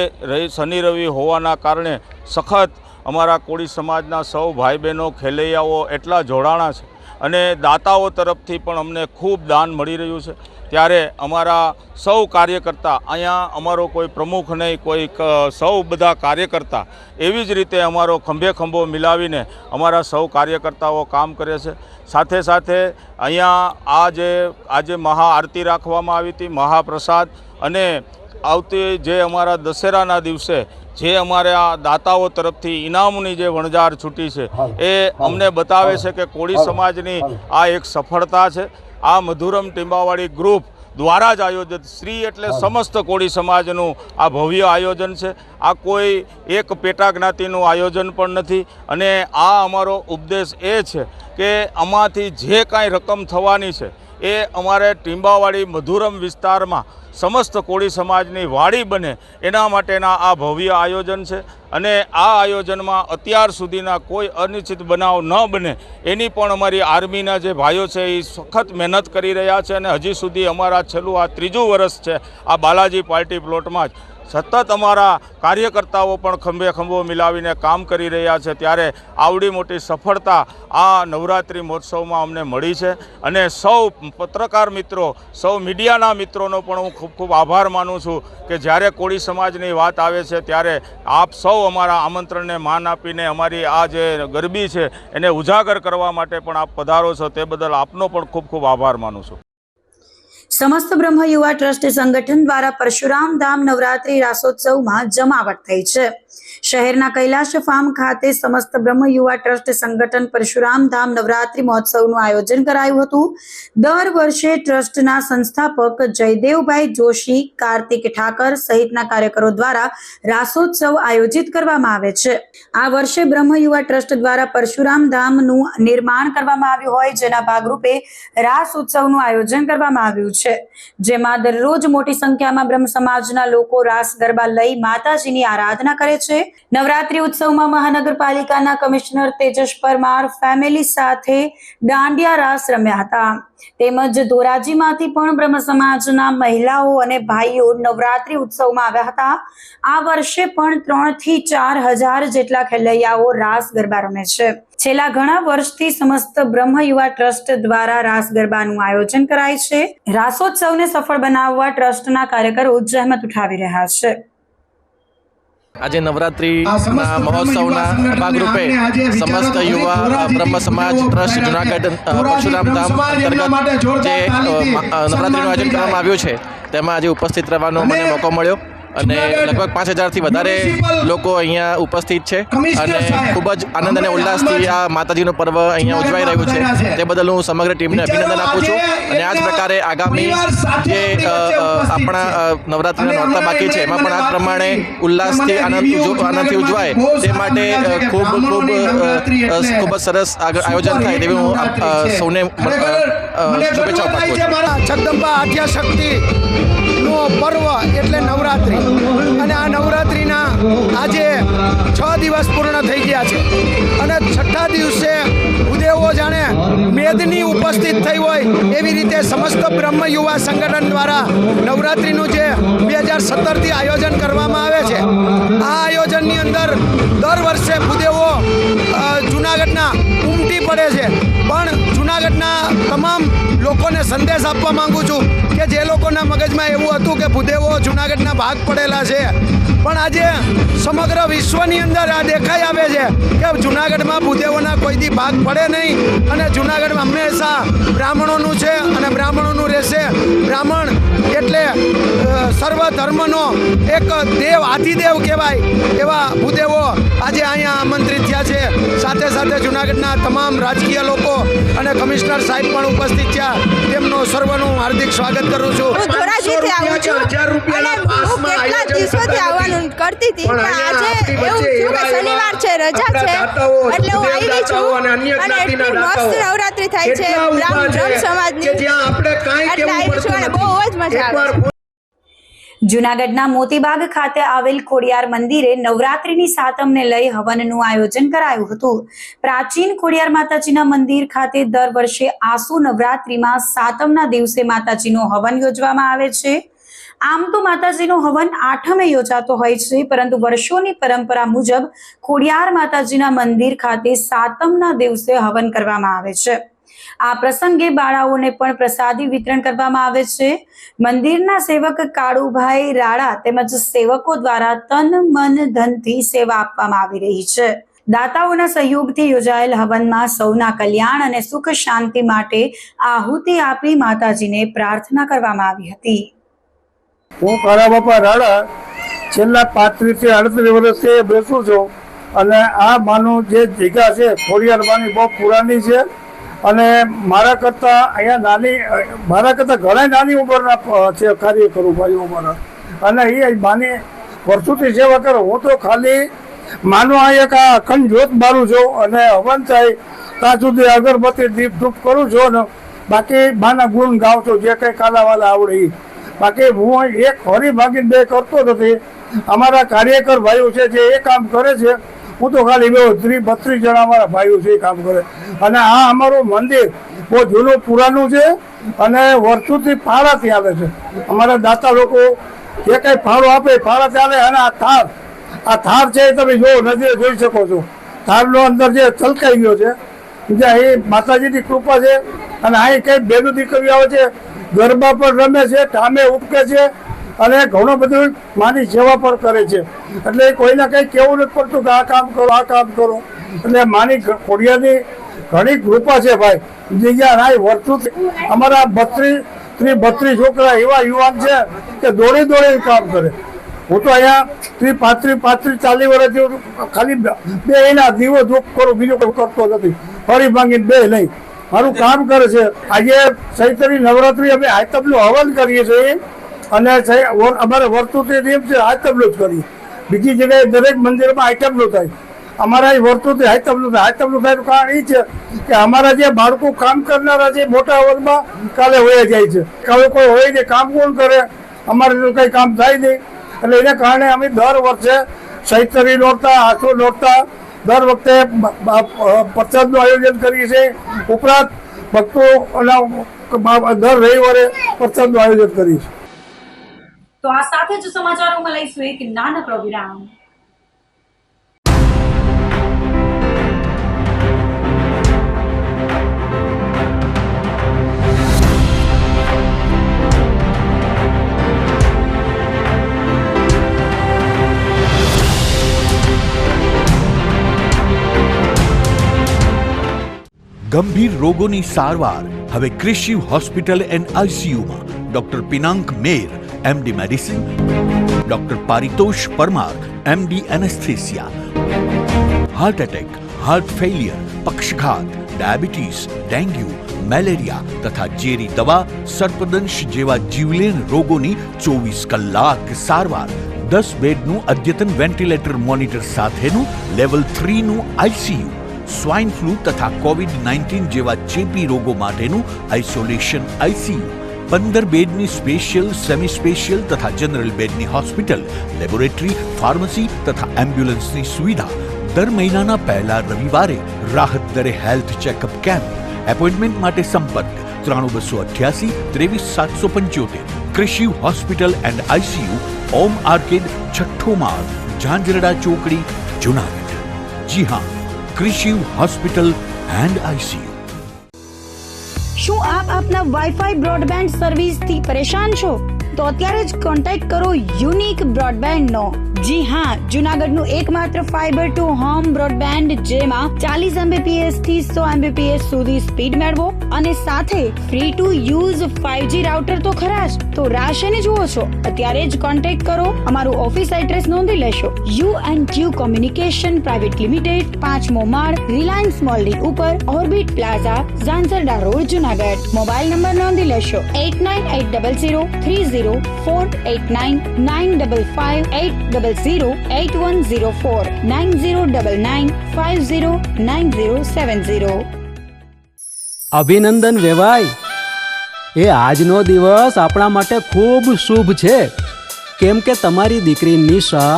શનિ રવિ હોવાના કારણે સખત અમારા કોળી સમાજના સૌ ભાઈ બહેનો ખેલૈયાઓ એટલા જોડાણા છે અને દાતાઓ તરફથી પણ અમને ખૂબ દાન મળી રહ્યું છે. ત્યારે અમારા સૌ કાર્યકર્તા, અહીંયા અમારો કોઈ પ્રમુખ નહીં, કોઈ સૌ બધા કાર્યકર્તા એવી જ રીતે અમારો ખંભે ખંભો મિલાવીને અમારા સૌ કાર્યકર્તાઓ કામ કરે છે. સાથે સાથે અહીંયા આજે મહાઆરતી રાખવામાં આવી હતી, મહાપ્રસાદ, અને આવતી જે અમારા દશેરાના દિવસે જે અમારા દાતાઓ તરફથી ઇનામની જે વણઝાર છૂટી છે એ અમને બતાવે છે કે કોળી સમાજની આ એક સફળતા છે. આ મધુરમ ટીંબાવાડી ગ્રુપ દ્વારા જ આયોજિત શ્રી એટલે સમસ્ત કોળી સમાજનું આ ભવ્ય આયોજન છે. આ કોઈ એક પેટા જ્ઞાતિનું આયોજન પણ નથી અને આ અમારો ઉપદેશ એ છે કે આમાંથી જે કાંઈ રકમ થવાની છે એ અમારે ટીંબાવાડી મધુરમ વિસ્તારમાં સમસ્ત કોળી સમાજની વાડી બને એના માટેના આ ભવ્ય આયોજન છે. અને આ આયોજનમાં અત્યાર સુધીના કોઈ અનિશ્ચિત બનાવ ન બને એની પણ અમારી આર્મીના જે ભાઈઓ છે એ સખત મહેનત કરી રહ્યા છે. અને હજી સુધી અમારા છેલ્લું આ 3જું વર્ષ છે આ બાલાજી પાર્ટી પ્લોટમાં જ સતત અમારા કાર્યકર્તાઓ પણ ખંભે ખંભો મિલાવીને કામ કરી રહ્યા છે. ત્યારે આવડી મોટી સફળતા આ નવરાત્રિ મહોત્સવમાં અમને મળી છે. અને સૌ પત્રકાર મિત્રો, સૌ મીડિયાના મિત્રોનો પણ હું ખૂબ ખૂબ આભાર માનું છું કે જ્યારે કોળી સમાજની વાત આવે છે ત્યારે આપ સૌ અમારા આમંત્રણને માન આપીને અમારી આ જે ગરબી છે એને ઉજાગર કરવા માટે પણ આપ પધારો છો, તે બદલ આપનો પણ ખૂબ ખૂબ આભાર માનું છું.
સમસ્ત બ્રહ્મ યુવા ટ્રસ્ટ સંગઠન દ્વારા પરશુરામ ધામ નવરાત્રી રાસોત્સવમાં જમાવટ થઈ છે. શહેરના કૈલાશ ફાર્મ ખાતે સમસ્ત બ્રહ્મ યુવા ટ્રસ્ટ સંગઠન પરશુરામ ધામ નવરાત્રી મહોત્સવનું આયોજન કરાયું હતું. દર વર્ષે ટ્રસ્ટના સંસ્થાપક જયદેવભાઈ જોશી, કાર્તિક ઠાકર સહિતના કાર્યકરો દ્વારા રાસોત્સવ આયોજિત કરવામાં આવે છે. આ વર્ષે બ્રહ્મ યુવા ટ્રસ્ટ દ્વારા પરશુરામ ધામનું નિર્માણ કરવામાં આવ્યું હોય જેના ભાગરૂપે રાસ ઉત્સવનું આયોજન કરવામાં આવ્યું છે, જેમાં દરરોજ મોટી સંખ્યામાં બ્રહ્મ સમાજના લોકો રાસ ગરબા લઈ માતાજીની આરાધના કરે છે. નવરાત્રી ઉત્સવમાં મહાનગરપાલિકાના કમિશનર તેજસ પરમાર ફેમિલી સાથે દાંડિયા રાસ રમ્યા હતા. તેમજ ધોરાજીમાંથી પણ બ્રહ્મ સમાજના મહિલાઓ અને ભાઈઓ નવરાત્રી ઉત્સવમાં આવ્યા હતા. આ વર્ષે પણ 3 થી 4 હજાર જેટલા ખેલૈયાઓ રાસ ગરબા રમે છે. છેલ્લા ઘણા વર્ષથી સમસ્ત બ્રહ્મ યુવા ટ્રસ્ટ દ્વારા રાસ ગરબાનું આયોજન કરાય છે. રાસોત્સવને સફળ બનાવવા ટ્રસ્ટના કાર્યકરો જહેમત ઉઠાવી રહ્યા છે.
આજે નવરાત્રિના મહોત્સવના ભાગરૂપે સમસ્ત યુવા બ્રહ્મ સમાજ ટ્રસ્ટ જુનાગઢ પરશુરામ ધામ અંતર્ગત જે નવરાત્રિનું આયોજન કરવામાં આવ્યું છે તેમાં આજે ઉપસ્થિત રહેવાનો મને મોકો મળ્યો અને લગભગ 5000થી વધારે લોકો અહીંયા ઉપસ્થિત છે અને ખૂબ જ આનંદ અને ઉલ્લાસથી આ માતાજીનું પર્વ અહીંયા ઉજવાઈ રહ્યું છે. તે બદલ હું સમગ્ર ટીમને અભિનંદન આપું છું. અને આ જ પ્રકારે આગામી જે આપણા નવરાત્રિના નોરતા બાકી છે એમાં પણ આ પ્રમાણે ઉલ્લાસથી આનંદથી ઉજવાય તે માટે ખૂબ જ સરસ આયોજન થાય તેવી હું સૌને શુભેચ્છાઓ પાઠવું છું.
જગદંબા આદ્યાશક્તિનો પર્વ એટલે નવરાત્રિ, અને આ નવરાત્રિના આજે 6 દિવસ પૂર્ણ થઈ ગયા છે અને 6થા દિવસે ભૂદેવો જાણે મેદની ઉપસ્થિત થઈ હોય એવી રીતે સમસ્ત બ્રહ્મ યુવા સંગઠન દ્વારા નવરાત્રિનું જે 2017થી આયોજન કરવામાં આવે છે, આ આયોજનની અંદર દર વર્ષે ભૂદેવો જૂનાગઢના ઉમટી પડે છે. પણ જૂનાગઢના તમામ લોકોને સંદેશ આપવા માંગુ છું કે જે લોકોના મગજમાં એવું હતું કે ભૂદેવો જૂનાગઢના ભાગ પડેલા છે, પણ આજે સમગ્ર વિશ્વની અંદર આ દેખાઈ આવે છે કે જુનાગઢમાં ભૂદેવોના કોઈથી ભાગ પડે નહીં અને જુનાગઢમાં હંમેશા બ્રાહ્મણોનું છે અને બ્રાહ્મણોનું રહેશે. બ્રાહ્મણ એટલે સર્વ ધર્મનો એક દેવ, આદિદેવ કહેવાય એવા ભૂદેવો આજે અહીંયા આમંત્રિત થયા છે. સાથે સાથે જુનાગઢના તમામ રાજકીય લોકો અને કમિશનર સાહેબ પણ ઉપસ્થિત થયા. તેમનો સર્વનું હાર્દિક સ્વાગત કરું છું.
હું ધોરાજીથી આવું છું અને હું કેટલા દિવસોથી આવવાનું કરતી હતી, પણ આજે એવું થયું કે શનિવાર છે, રજા છે, એટલે હું આવી છું અને એટલી મસ્ત નવરાત્રી થાય છે બ્રહ્મ સમાજની, એટલે આવી છું અને બહુ જ મજા આવે છે.
જૂનાગઢના મોતીબાગ ખાતે આવેલ ખોડિયાર મંદિરે નવરાત્રીની સાતમને લઈ હવનનું આયોજન કરાયું હતું. પ્રાચીન ખોડિયાર માતાજીના મંદિર ખાતે દર વર્ષે આસો નવરાત્રીમાં સાતમના દિવસે માતાજીનો હવન યોજવામાં આવે છે. આમ તો માતાજીનો હવન આઠમે યોજાતો હોય છે, પરંતુ વર્ષોની પરંપરા મુજબ ખોડિયાર માતાજીના મંદિર ખાતે સાતમના દિવસે હવન કરવામાં આવે છે. આ પ્રસંગે બાળાઓને પણ પ્રસાદી વિતરણ કરવામાં આવે છે. મંદિરના સેવક કાળુભાઈ રાણા તેમજ સેવકો દ્વારા તન મન ધનથી સેવા આપવામાં આવી રહી છે. દાતાઓના સહયોગથી યોજાયેલ હવનમાં સૌના કલ્યાણ અને સુખ શાંતિ માટે આહુતિ આપી માતાજીને પ્રાર્થના કરવામાં આવી હતી.
હું કાળા બાપા રાણા છેલ્લા 35 થી 38 વર્ષથી બેસું છું અને આ માનું જે જગ્યા છે ખોડિયાર માની બહુ પુરાણી છે અને મારા કરતાં ઘણા નાની ઉંમરના છે કાર્યકરો ભાઈઓ મારા, અને એ માની વર્ષોથી સેવા કરો. હું તો ખાલી માનો આ એક આ અખંડ જ્યોત મારું છું અને હવન થાય ત્યાં સુધી અગરબત્તી દીપ ધૂપ કરું છું ને બાકી માના ગુણ ગાઉં છું જે કંઈ કાલાવાલા આવડે એ. બાકી હું એક હરી ભાગીને બે કરતો નથી. અમારા કાર્યકર ભાઈઓ છે જે એ કામ કરે છે, હું તો ખાલી 32 જણા અમારા ભાઈઓ છે એ કામ કરે. અને આ અમારું મંદિર બહુ જૂનું પુરાણું છે અને વર્ષોથી ફાળાથી આવે છે. અમારા દાતા લોકો જે કંઈ ફાળો આપે ફાળાથી આવે. અને આ થાર છે એ તમે જો નજરે જોઈ શકો છો. થારનો અંદર જે છલકાઈ ગયો છે, જ્યાં એ માતાજીની કૃપા છે. અને અહીં કંઈ બેનું દીકરીઓ આવે છે, ગરબા પર રમે છે, ઠામે ઉપકે છે અને ઘણું બધું માની સેવા પણ કરે છે. એટલે કોઈને કંઈ કહેવું નથી પડતું કે આ કામ કરો આ કામ કરો. એટલે માની ખોડિયારની ઘણી કૃપા છે ભાઈ. જગ્યા રાય વર્ષોથી અમારા 32 છોકરા એવા યુવાન છે કે દોડી કામ કરે. હું તો અહીંયા 35 40 વર્ષથી ખાલી બે એના દીવો ધૂપ કરું, બીજું કોઈ કરતો નથી. ફરી ભાંગીને બે નહીં મારું કામ કરે છે. આજે ચૈત્રી નવરાત્રી અમે આયતમનું હવન કરીએ છીએ અને અમારે વર્ષોથી નિયમ છે આયતમનું જ કરીએ. બીજી જગ્યાએ દરેક મંદિરમાં આયતમનું થાય, અમારા અહીં વર્ષોથી આયતમનું થાય. આયતમનું થાયનું કારણ એ છે કે અમારા જે બાળકો કામ કરનારા છે મોટા વર્ગમાં કાલે વયા જાય છે. કાલે કોઈ હોય નહીં, કામ કોણ કરે? અમારે તો કંઈ કામ થાય નહીં. એટલે એને કારણે અમે દર વર્ષે ચૈત્રી નોરતા, આસો નોરતા દર વખતે પ્રસાદનું આયોજન કરીએ છીએ. ઉપરાંત ભક્તો દર રવિવારે પ્રસાદનું આયોજન કરીએ છીએ.
તો આ સાથે જ સમાચારોમાં લઈશું એક નાનકડો વિરામ.
ગંભીર રોગોની સારવાર હવે ક્રિશિવ હોસ્પિટલ એન્ડ આઈસીયુમાં doctor Pinank Mer MD medicine, doctor Paritosh Parmar MD anaesthesia, heart attack, heart failure, પક્ષઘાત, ડાયાબિટીસ, ડેન્ગ્યુ, મેલેરિયા તથા ઝેરી દવા, સર્પદંશ જેવા જીવલેણ રોગોની 24 કલાક સારવાર. 10 બેડનું અદ્યતન વેન્ટિલેટર મોનિટર સાથેનું લેવલ 3નું આઈસીયુ, સ્વાઇન ફ્લૂ તથા કોવિડ-19 જેવા ચેપી રોગો માટેનું આઇસોલેશન આઈસીયુ, 15 બેડની સ્પેશિયલ, સેમી સ્પેશિયલ તથા જનરલ બેડની હોસ્પિટલ, લેબોરેટરી, ફાર્મસી તથા એમ્બ્યુલન્સની સુવિધા. દર મહિનાના પહેલા રવિવારે રાહત દરે હેલ્થ ચેકઅપ કેમ્પ. એપોઇન્ટમેન્ટ માટે સંપર્ક 9288 23775. Krishiv hospital and ICU, Om arcade, છઠ્ઠો માળ, ઝાંઝરડા ચોકડી, જુનાગઢ. જી હા, ક્રિશિવ હોસ્પિટલ એન્ડ આઈસીયુ.
શું આપ આપના વાઈફાઈ બ્રોડબેન્ડ સર્વિસથી પરેશાન છો? તો અત્યારે જ કોન્ટેક્ટ કરો યુનિક બ્રોડબેન્ડ નો. જી હા, જુનાગઢનું એકમાત્ર ફાઈબર ટુ હોમ બ્રોડબેન્ડ જેમાં 40 Mbps થી 100 Mbps સુધી સ્પીડ મેળવો અને સાથે free to use 5G router તો ખરા જ. તો રાહ શેની જુઓ છો? અત્યારે જ કોન્ટેક્ટ કરો. અમારું ઓફિસ એડ્રેસ નોંધી લેશો. U&Q કોમ્યુનિકેશન પ્રાઇવેટ લિમિટેડ, 5મો માળ, રિલાયન્સ મોલની ઉપર, orbit plaza, Zanzarda road, Junagadh. Mobile number નોંધી લેશો 89803048995580808104 9099509070.
અભિનંદન વેવાય. એ આજનો દિવસ આપણા માટે ખૂબ શુભ છે, કેમ કે તમારી દીકરી નિશા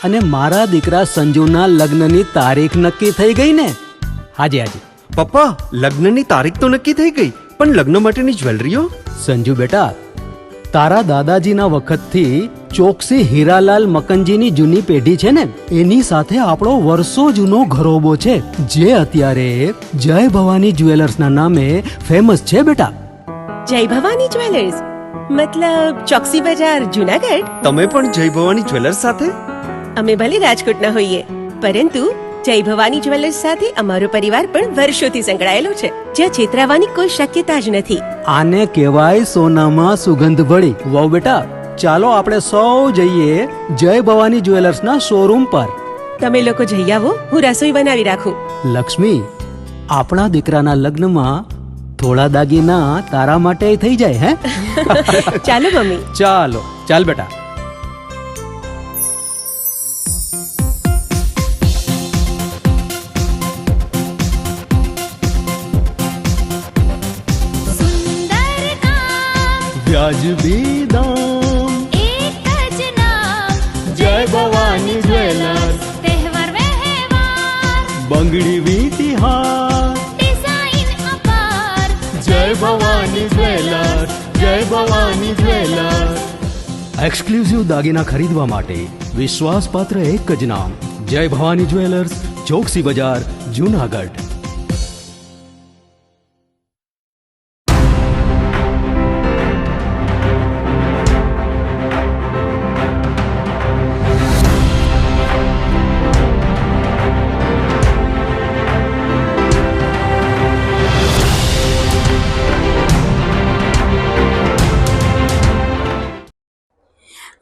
અને મારા દીકરા સંજુના લગ્નની તારીખ નક્કી થઈ ગઈ ને. હાજી હાજી
પપ્પા, લગ્નની તારીખ તો નક્કી થઈ ગઈ, પણ લગ્ન માટેની જ્વેલરીઓ?
સંજુ બેટા, તારા દાદાજીના વખતથી ચોકસી હીરાલાલ મકનજીની જૂની પેઢી છે ને, એની સાથે આપણો વર્ષો જૂનો ઘરોબો છે, જે અત્યારે જય ભવાની જ્વેલર્સના નામે ફેમસ છે બેટા.
જય ભવાની જ્વેલર્સ મતલબ ચોકસી બજાર, જુનાગઢ?
તમે પણ જય ભવાની જ્વેલર્સ સાથે?
અમે ભલે રાજકોટના હોઈએ, પરંતુ જય ભવાની જ્વેલર્સ સાથે અમારો પરિવાર પણ વર્ષોથી સંકળાયેલો છે, જ્યાં છેતરાવાની કોઈ શક્યતા જ નથી.
આને કહેવાય સોનામાં સુગંધ ભળી. વાવ બેટા, ચાલો આપણે સૌ જઈએ જય ભવાની જ્વેલર્સના શોરૂમ પર.
તમે લોકો જઈ આવો, હું રસોઈ બનાવી રાખું.
લક્ષ્મી, આપણા દીકરાના લગ્નમાં થોડા દાગીના તારા માટે થઈ જાય. હે
ચાલો મમ્મી.
ચાલો ચાલ બેટા. વ્યાજબી દામ,
એક જ નામ,
જય ભવાની જ્વેલર્સ.
તહેવાર વ્યવહાર,
બંગડી વીટી હાર,
ડિઝાઇન અપાર,
જય ભવાની જ્વેલર્સ, જય ભવાની જ્વેલર્સ. એક્સક્લુઝિવ દાગીના ખરીદવા માટે વિશ્વાસપાત્ર એક જ નામ, જય ભવાની જ્વેલર્સ, ચોકસી બજાર, જુનાગઢ.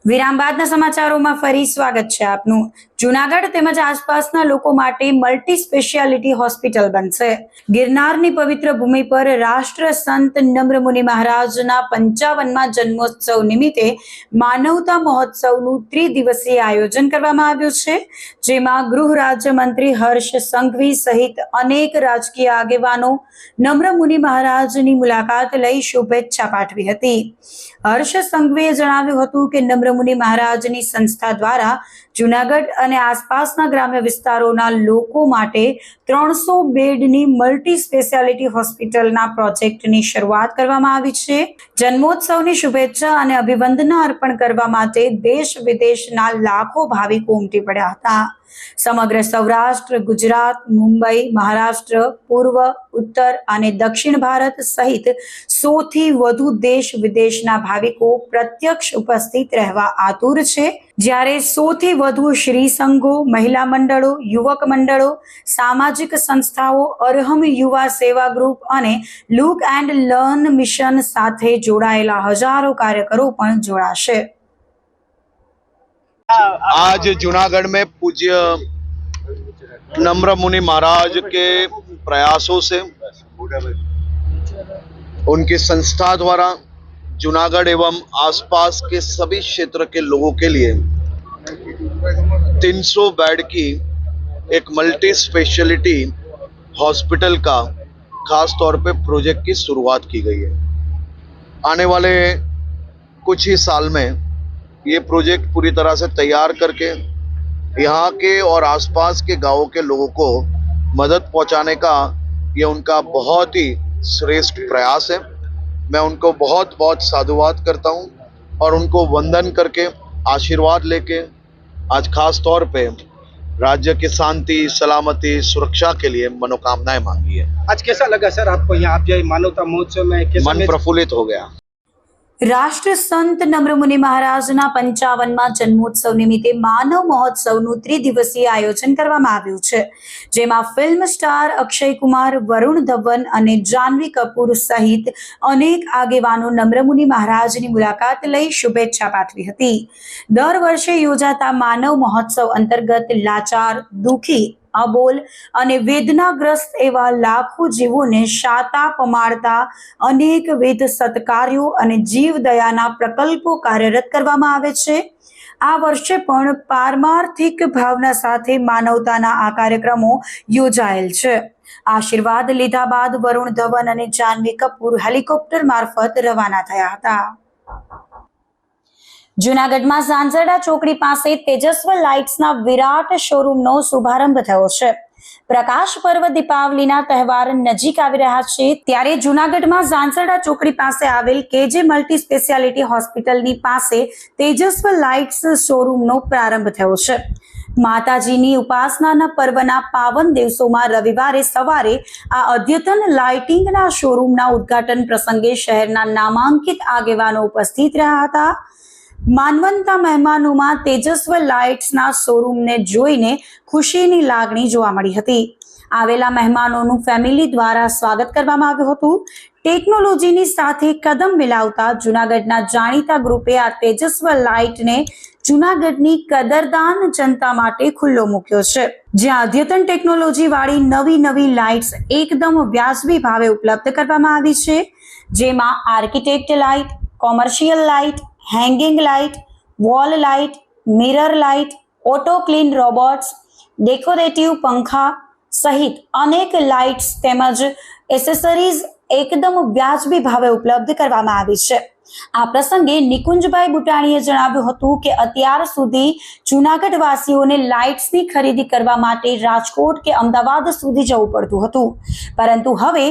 વિરામ બાદના સમાચારોમાં ફરી સ્વાગત છે આપનું. જુનાગઢ તેમજ આસપાસના લોકો માટે મલ્ટી સ્પેશિયાલિટી હોસ્પિટલ બનશે. ગિરનારની પવિત્ર ભૂમિ પર રાષ્ટ્ર સંત નમ્રમુનિ મહારાજના 55મા જન્મોત્સવ નિમિત્તે માનવતા મહોત્સવનું ત્રિદિવસીય આયોજન કરવામાં આવ્યું છે, જેમાં ગૃહ રાજ્યમંત્રી હર્ષ સંઘવી સહિત અનેક રાજકીય આગેવાનો નમ્રમુનિ મહારાજની મુલાકાત લઈ શુભેચ્છા પાઠવી હતી. હર્ષ સંઘવીએ જણાવ્યું હતું કે નમ્રમુનિ મહારાજની સંસ્થા દ્વારા જુનાગઢ અને આસપાસના ગ્રામ્ય વિસ્તારોના લોકો માટે 300 બેડની મલ્ટી સ્પેશિયાલિટી હોસ્પિટલના પ્રોજેક્ટની શરૂઆત કરવામાં આવી છે. જન્મોત્સવની શુભેચ્છા અને અભિવંદના અર્પણ કરવા માટે દેશ વિદેશના લાખો ભાવિકો ઉમટી પડ્યા હતા. સમગ્ર સૌરાષ્ટ્ર, ગુજરાત, મુંબઈ, મહારાષ્ટ્ર, પૂર્વ, ઉત્તર અને દક્ષિણ ભારત સહિત 100થી વધુ દેશ વિદેશના ભાવિકો પ્રત્યક્ષ ઉપસ્થિત રહેવા આતુર છે, જ્યારે 100થી વધુ શ્રી સંઘો, મહિલા મંડળો, યુવક મંડળો, સામાજિક સંસ્થાઓ, અરહમ યુવા સેવા ગ્રુપ અને લુક એન્ડ લર્ન મિશન સાથે જોડાયેલા હજારો કાર્યકરો પણ જોડાશે.
आज जूनागढ़ में पूज्य नम्र मुनि महाराज के प्रयासों से उनकी संस्था द्वारा जूनागढ़ एवं आसपास के सभी क्षेत्र के लोगों के लिए 300 बेड की एक मल्टी स्पेशलिटी हॉस्पिटल का खास तौर पे प्रोजेक्ट की शुरुआत की गई है. आने वाले कुछ ही साल में ये प्रोजेक्ट पूरी तरह से तैयार करके यहाँ के और आसपास के गांवों के लोगों को मदद पहुँचाने का ये उनका बहुत ही श्रेष्ठ प्रयास है. मैं उनको बहुत बहुत साधुवाद करता हूँ और उनको वंदन करके आशीर्वाद लेके आज खास तौर पे राज्य की शांति, सलामती, सुरक्षा के लिए मनोकामनाएं मांगी है.
आज कैसा लगा सर आपको यहाँ आप जो मानवता महोत्सव में?
मन प्रफुल्लित हो गया.
રાષ્ટ્ર સંત નમ્રમુનિ મહારાજના 55મા જન્મોત્સવ નિમિત્તે માનવ મહોત્સવનું ત્રિદિવસીય આયોજન કરવામાં આવ્યું છે, જેમાં ફિલ્મ સ્ટાર અક્ષય કુમાર, વરુણ ધવન અને જાહ્નવી કપૂર સહિત અનેક આગેવાનો નમ્રમુનિ મહારાજની મુલાકાત લઈ શુભેચ્છા પાઠવી હતી. દર વર્ષે યોજાતા માનવ મહોત્સવ અંતર્ગત લાચાર, દુઃખી, અબોલ અને વેદનાગ્રસ્ત એવા લાખો જીવોને શાતા પમાડતા અનેકવિધ સત્કાર્યો અને જીવદયાના પ્રકલ્પો કાર્યરત કરવામાં આવે છે. આ વર્ષે પણ પારમાર્થિક ભાવના સાથે માનવતાના આ કાર્યક્રમો યોજાયેલ છે. આશીર્વાદ લીધા બાદ વરુણ ધવન અને જાહ્નવી કપૂર હેલિકોપ્ટર મારફત રવાના થયા હતા. જૂનાગઢમાં ઝાંઝરડા ચોકડી પાસે તેજસ્વ લાઇટ્સના વિરાટ શોરૂમનો શુભારંભ થયો છે. પ્રકાશ પર્વ દીપાવલીના તહેવાર નજીક આવી રહ્યા છે, ત્યારે જૂનાગઢમાં ઝાંઝરડા ચોકડી પાસે આવેલ કેજે મલ્ટી સ્પેશિયાલિટી હોસ્પિટલની પાસે તેજસ્વ લાઇટ્સ શોરૂમનો પ્રારંભ થયો છે. માતાજીની ઉપાસનાના પર્વના પાવન દિવસોમાં રવિવારે સવારે આ અદ્યતન લાઇટિંગના શોરૂમના ઉદ્ઘાટન પ્રસંગે શહેરના નામાંકિત આગેવાનો ઉપસ્થિત રહ્યા હતા. માનવંતા મહેમાનોમાં તેજસ્વ લાઇટ્સના શોરૂમને જોઈને ખુશીની લાગણી જોવા મળી હતી. આવેલા મહેમાનોનું ફેમિલી દ્વારા સ્વાગત કરવામાં આવ્યું હતું. ટેકનોલોજીની સાથે કદમ મિલાવતા જૂનાગઢના જાણીતા ગ્રુપે આ તેજસ્વ લાઇટને જૂનાગઢની કદરદાન જનતા માટે ખુલ્લો મૂક્યો છે, જ્યાં અદ્યતન ટેકનોલોજી વાળી નવી લાઇટ્સ એકદમ વ્યાજબી ભાવે ઉપલબ્ધ કરવામાં આવી છે, જેમાં architect light, commercial light, hanging light, wall light, mirror light, auto clean robots, decorative પંખા સહિત અનેક લાઇટ્સ તેમજ એસેસરીઝ એકદમ વ્યાજબી ભાવે ઉપલબ્ધ કરવામાં આવી છે. આ પ્રસંગે નિકુંજભાઈ બુટાણીએ જણાવ્યું હતું કે અત્યાર સુધી જૂનાગઢ વાસીઓને લાઇટ્સની ખરીદી કરવા માટે રાજકોટ કે અમદાવાદ સુધી જવું પડતું હતું, પરંતુ હવે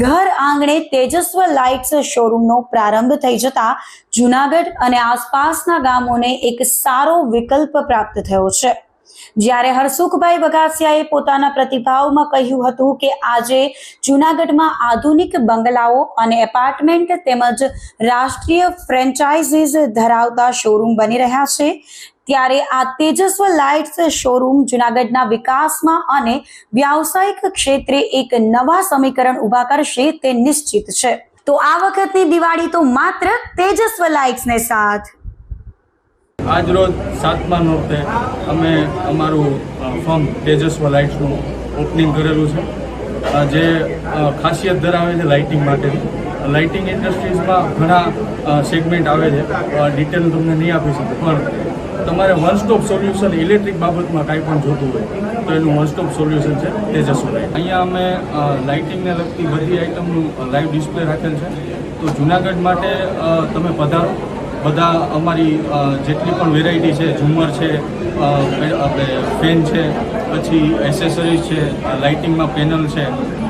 ઘર આંગણે તેજસ્વ લાઇટ્સ શોરૂમનો પ્રારંભ થઈ જતા જૂનાગઢ અને આસપાસના ગામોને એક સારો વિકલ્પ પ્રાપ્ત થયો છે. જ્યારે હરસુખભાઈ વઘાસિયાએ પોતાના પ્રતિભાવમાં કહ્યું હતું કે આજે જૂનાગઢમાં આધુનિક બંગલાઓ અને એપાર્ટમેન્ટ તેમજ રાષ્ટ્રીય ફ્રેન્ચાઇઝીઝ ધરાવતા શોરૂમ બની રહ્યા છે, ત્યારે આ તેજસ્વ લાઇટ્સ શોરૂમ જૂનાગઢના વિકાસમાં અને વ્યાવસાયિક ક્ષેત્રે એક નવા સમીકરણ ઊભા કરશે તે નિશ્ચિત છે. તો આ વખતની દિવાળી તો માત્ર તેજસ્વ લાઇટ્સને સાથ.
આજ રોજ 7મા નોરતે અમે અમારું ફર્મ તેજસ્વ લાઇટ્સનું ઓપનિંગ કરેલું છે, જે ખાસિયત ધરાવે છે લાઇટિંગ માટે. લાઇટિંગ ઇન્ડસ્ટ્રીઝમાં ઘણા સેગમેન્ટ આવે છે, ડિટેલ તમને નહીં આપી શકું, પણ તમારે વન સ્ટોપ સોલ્યુશન ઇલેક્ટ્રિક બાબતમાં કાંઈ પણ જોતું હોય તો એનું વન સ્ટોપ સોલ્યુશન છે તેજસ્વ લાઇટ. અહીંયા અમે લાઇટિંગને લગતી બધી આઇટમનું લાઈવ ડિસ્પ્લે રાખેલ છે. તો જૂનાગઢ માટે તમે પધારો. બધા અમારી જેટલી પણ વેરાયટી છે, ઝુમર છે, આપણે ફેન છે, પછી એસેસરીઝ છે, લાઇટિંગમાં પેનલ છે,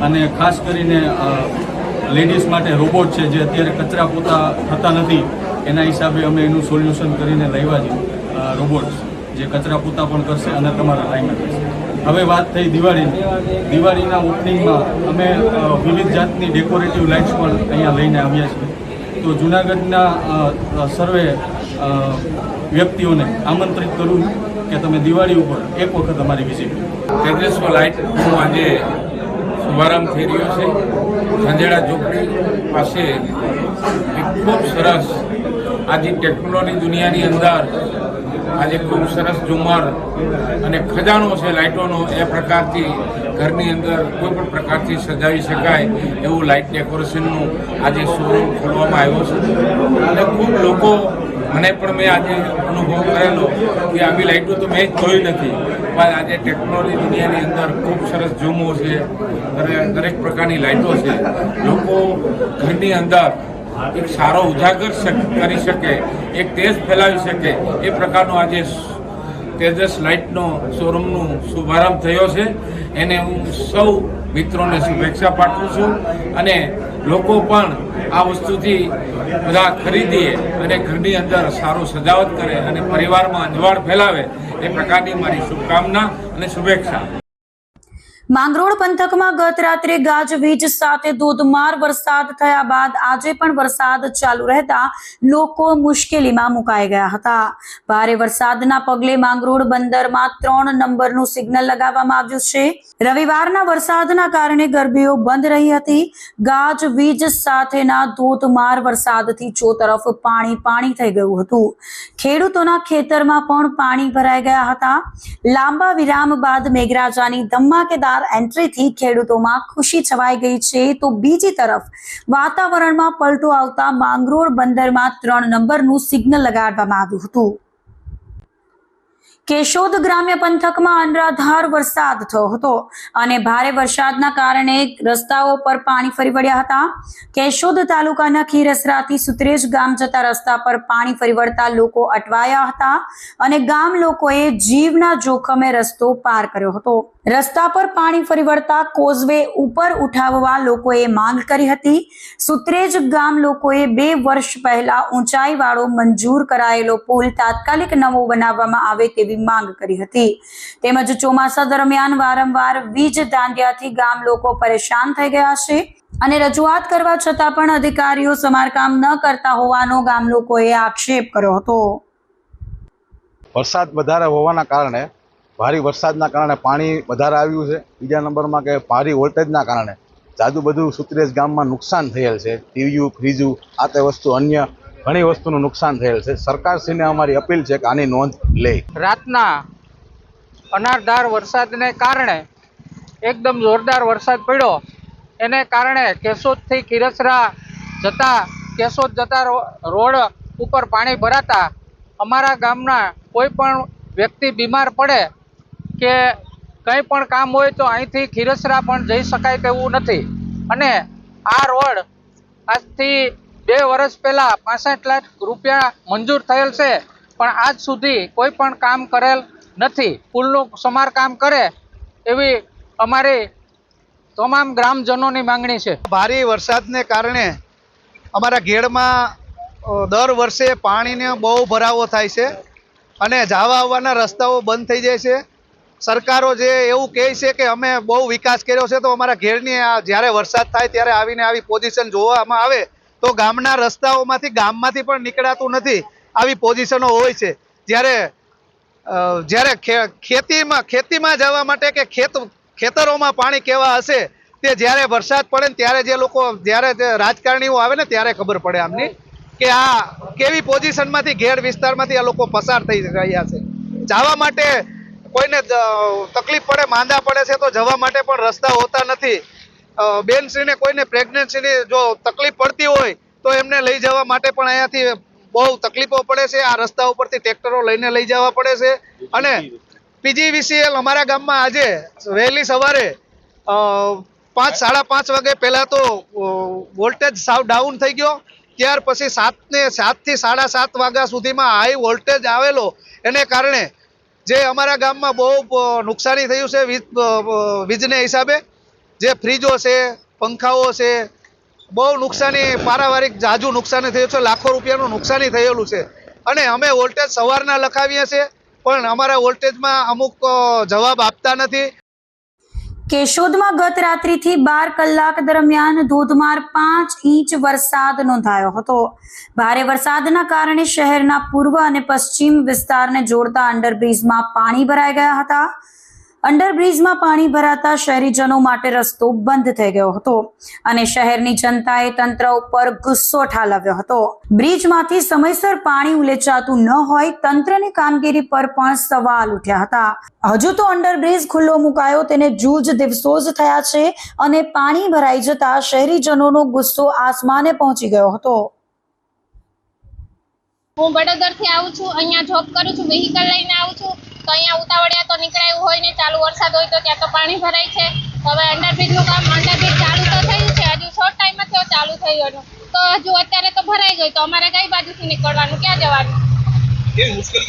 અને ખાસ કરીને લેડીઝ માટે રોબોટ છે, જે અત્યારે કચરા પોતા થતા નથી, એના હિસાબે અમે એનું સોલ્યુશન કરીને લાવ્યા છીએ રોબોટ્સ, જે કચરા પોતા પણ કરશે અને તમારા લાઈનમાં કરશે. હવે વાત થઈ દિવાળીના ઓપનિંગમાં અમે વિવિધ જાતની ડેકોરેટિવ લાઇટ્સ પણ અહીંયા લઈને આવ્યા છીએ. તો જૂનાગઢના સર્વે વ્યક્તિઓને આમંત્રિત કરું કે તમે દિવાળી ઉપર એક વખત અમારી વિઝિટ.
તેજસ્વ લાઇટનું આજે શુભારંભ થઈ રહ્યો છે. ઝાંઝરડા ચોકડી પાસે એક ખૂબ સરસ આજે ટેકનોલોજી દુનિયાની અંદર આજે ખૂબ સરસ ઝુમર અને ખજાનો છે લાઇટોનો, એ પ્રકારથી ઘરની અંદર કોઈ પણ પ્રકારથી સજાવી શકાય એવું લાઇટ ડેકોરેશનનું આજે શોરૂમ ખોલવામાં આવ્યો છે. અને ખૂબ લોકો, મને પણ મેં આજે અનુભવ કરેલો કે આવી લાઇટો તો મેં જોઈ નથી, પણ આજે ટેકનોલોજી દુનિયાની અંદર ખૂબ સરસ ઝૂમો છે, દરેક પ્રકારની લાઇટો છે. લોકો ઘરની અંદર એક સારો ઉજાગર કરી શકે, એક તેજ ફેલાવી શકે, એ પ્રકારનો આજે તેજસ લાઇટનો શોરૂમનું શુભારંભ થયો છે. એને હું સૌ મિત્રોને શુભેચ્છા પાઠવું છું, અને લોકો પણ આ વસ્તુથી બધા ખરીદીએ અને ઘરની અંદર સારું સજાવટ કરે અને પરિવારમાં અંજવાળ ફેલાવે, એ પ્રકારની મારી શુભકામના અને શુભેચ્છા.
માંગરોળ પંથકમાં ગત રાત્રે ગાજવીજ સાથે ધોધમાર વરસાદ થયા બાદ આજે પણ વરસાદ ચાલુ રહેતા લોકો મુશ્કેલીમાં મુકાઈ ગયા હતા. ભારે વરસાદના પગલે માંગરોળ બંદરમાં 3 નંબરનું સિગ્નલ લગાવવામાં આવ્યું છે. રવિવારના વરસાદના કારણે ગરબીઓ બંધ રહી હતી. ગાજવીજ સાથેના ધોધમાર વરસાદથી ચોતરફ પાણી થઈ ગયું હતું. ખેડૂતોના ખેતરમાં પણ પાણી ભરાઈ ગયા હતા. લાંબા વિરામ બાદ મેઘરાજાની ધમાકેદાર એન્ટ્રીથી ખેડૂતોમાં ખુશી છવાઈ ગઈ છે, તો બીજી તરફ વાતાવરણમાં પલટો આવતા માંગરોળ બંદરમાં 3 નંબરનું સિગ્નલ લગાડવામાં આવ્યું હતું. કેશોદ ગ્રામ્ય પંથકમાં અનરાધાર વરસાદ થયો હતો અને ભારે વરસાદના કારણે રસ્તાઓ પર પાણી ફરી વળ્યા હતા. કેશોદ તાલુકાના ખીરસરાથી સુત્રેજ ગામ જતા રસ્તા પર પાણી ફરી વળતા લોકો અટવાયા હતા અને ગામ લોકોએ જીવના જોખમે રસ્તો પાર કર્યો હતો. રસ્તા પર પાણી ફરી વળતા કોઝવે ઉપર ઉઠાવવા લોકોએ માંગ કરી હતી. સુત્રેજ ગામ લોકોએ 2 વર્ષ પહેલા ઊંચાઈ વાળો મંજૂર કરાયેલો પુલ તાત્કાલિક નવો બનાવવામાં આવે તેવી માંગ કરી હતી. તેમજ ચોમાસા દરમિયાન વારંવાર વીજ દાંડિયાથી ગામ લોકો પરેશાન થઈ ગયા છે અને રજૂઆત કરવા છતાં પણ અધિકારીઓ સમારકામ ન કરતા હોવાનો ગામ લોકોએ આક્ષેપ કર્યો હતો.
વરસાદ વધારે હોવાના કારણે ભારે વરસાદના કારણે પાણી વધારે આવ્યું છે. બીજા નંબરમાં કે ભારે વોલ્ટેજના કારણે જાજુ બધું સુત્રેજ ગામમાં નુકસાન થયેલ છે. ટીવીયુ, ફ્રીજુ, આ તે વસ્તુ અન્ય ઘણી વસ્તુનું નુકસાન થયેલ છે. સરકારશ્રીને અમારી અપીલ છે કે આની નોંધ લે.
રાતના અનરાધાર વરસાદને કારણે એકદમ જોરદાર વરસાદ પડ્યો, એને કારણે કેશોદથી ખીરસરા કેશોદ જતા રોડ ઉપર પાણી ભરાતા અમારા ગામના કોઈ પણ વ્યક્તિ બીમાર પડે કે કંઈ પણ કામ હોય તો અહીંથી ખીરસરા પણ જઈ શકાય તેવું નથી. અને આ રોડ આજથી 2 વર્ષ પહેલાં 65 લાખ રૂપિયા મંજૂર થયેલ છે, પણ આજ સુધી કોઈ પણ કામ કરેલ નથી. પુલનું સમારકામ કરે એવી અમારી તમામ ગ્રામજનોની માંગણી છે.
ભારે વરસાદને કારણે અમારા ઘેડમાં દર વર્ષે પાણીનો બહુ ભરાવો થાય છે અને જવા આવવાના રસ્તાઓ બંધ થઈ જાય છે. સરકારો જે એવું કહે છે કે અમે બહુ વિકાસ કર્યો છે, તો અમારા ઘેરની જ્યારે વરસાદ થાય ત્યારે આવીને આવી પોઝિશન જોવામાં આવે તો ગામના રસ્તાઓમાંથી ગામમાંથી પણ નીકળાતું નથી. આવી પોઝિશનો હોય છે. જ્યારે ખેતીમાં જવા માટે કે ખેતરોમાં પાણી કેવા હશે તે જ્યારે વરસાદ પડે ને ત્યારે જ્યારે રાજકારણીઓ આવે ને ત્યારે ખબર પડે આમની કે આ કેવી પોઝિશનમાંથી ઘેડ વિસ્તારમાંથી આ લોકો પસાર થઈ રહ્યા છે. જવા માટે કોઈને તકલીફ પડે, માંદા પડે છે તો જવા માટે પણ રસ્તા હોતા નથી. બેનશ્રીને કોઈને પ્રેગ્નન્સીની જો તકલીફ પડતી હોય તો એમને લઈ જવા માટે પણ અહીંયાથી બહુ તકલીફો પડે છે. આ રસ્તા ઉપરથી ટ્રેક્ટરો લઈને લઈ જવા પડે છે. અને PGVCL અમારા ગામમાં આજે વહેલી સવારે 5-5:30 વાગે પહેલાં તો વોલ્ટેજ સાવ ડાઉન થઈ ગયો. ત્યાર પછી 7 થી 7:30 વાગ્યા સુધીમાં હાઈ વોલ્ટેજ આવેલો, એને કારણે જે અમારા ગામમાં બહુ નુકસાની થયું છે વીજને હિસાબે. જે ફ્રીજો છે, પંખાઓ છે, બહુ નુકસાની પારાવારિક જાજુ નુકસાની થયું છે. લાખો રૂપિયાનું નુકસાની થયેલું છે. અને અમે વોલ્ટેજ સવારના લખાવીએ છીએ પણ અમારા વોલ્ટેજમાં અમુક જવાબ આપતા નથી.
કેશોદમાં ગત રાત્રિથી 12 કલાક દરમિયાન ધોધમાર 5 ઇંચ વરસાદ નોંધાયો હતો. ભારે વરસાદના કારણે શહેરના પૂર્વ અને પશ્ચિમ વિસ્તારને જોડતા અંડરબ્રિજમાં પાણી ભરાઈ ગયા હતા. અંડરબ્રિજમાં પાણી ભરાતા શહેરીજનો માટે રસ્તો બંધ થઈ ગયો હતો અને શહેરની જનતાએ તંત્ર ઉપર ગુસ્સો ઠાલવ્યો હતો. બ્રિજમાંથી સમયસર પાણી ઉલેચાતું ન હોય તંત્રની કામગીરી પર પણ સવાલ ઉઠ્યા હતા. હજુ તો અંડરબ્રિજ ખુલ્લો મુકાયો તેને જૂજ દિવસો જ થયા છે અને પાણી ભરાઈ જતા શહેરીજનોનો ગુસ્સો આસમાને પહોંચી ગયો હતો.
હું વડોદરાથી આવું છું, અહીંયા જોબ કરું છું, વ્હીકલ લઈને આવું છું તો અહીંયા ઉતાવળિયા તો નીકળાયું હોય ને, ચાલુ વરસાદ હોય તો ત્યાં તો પાણી ભરાય છે. હવે અંડરબ્રિજનું કામ ચાલુ તો થયું છે, હજુ શોર્ટ ટાઈમ જ થયો ચાલુ થયું તો હજુ અત્યારે તો ભરાઈ ગયું, તો અમારે કઈ બાજુથી નીકળવાનું, ક્યાં જવાનું? મુશ્કેલ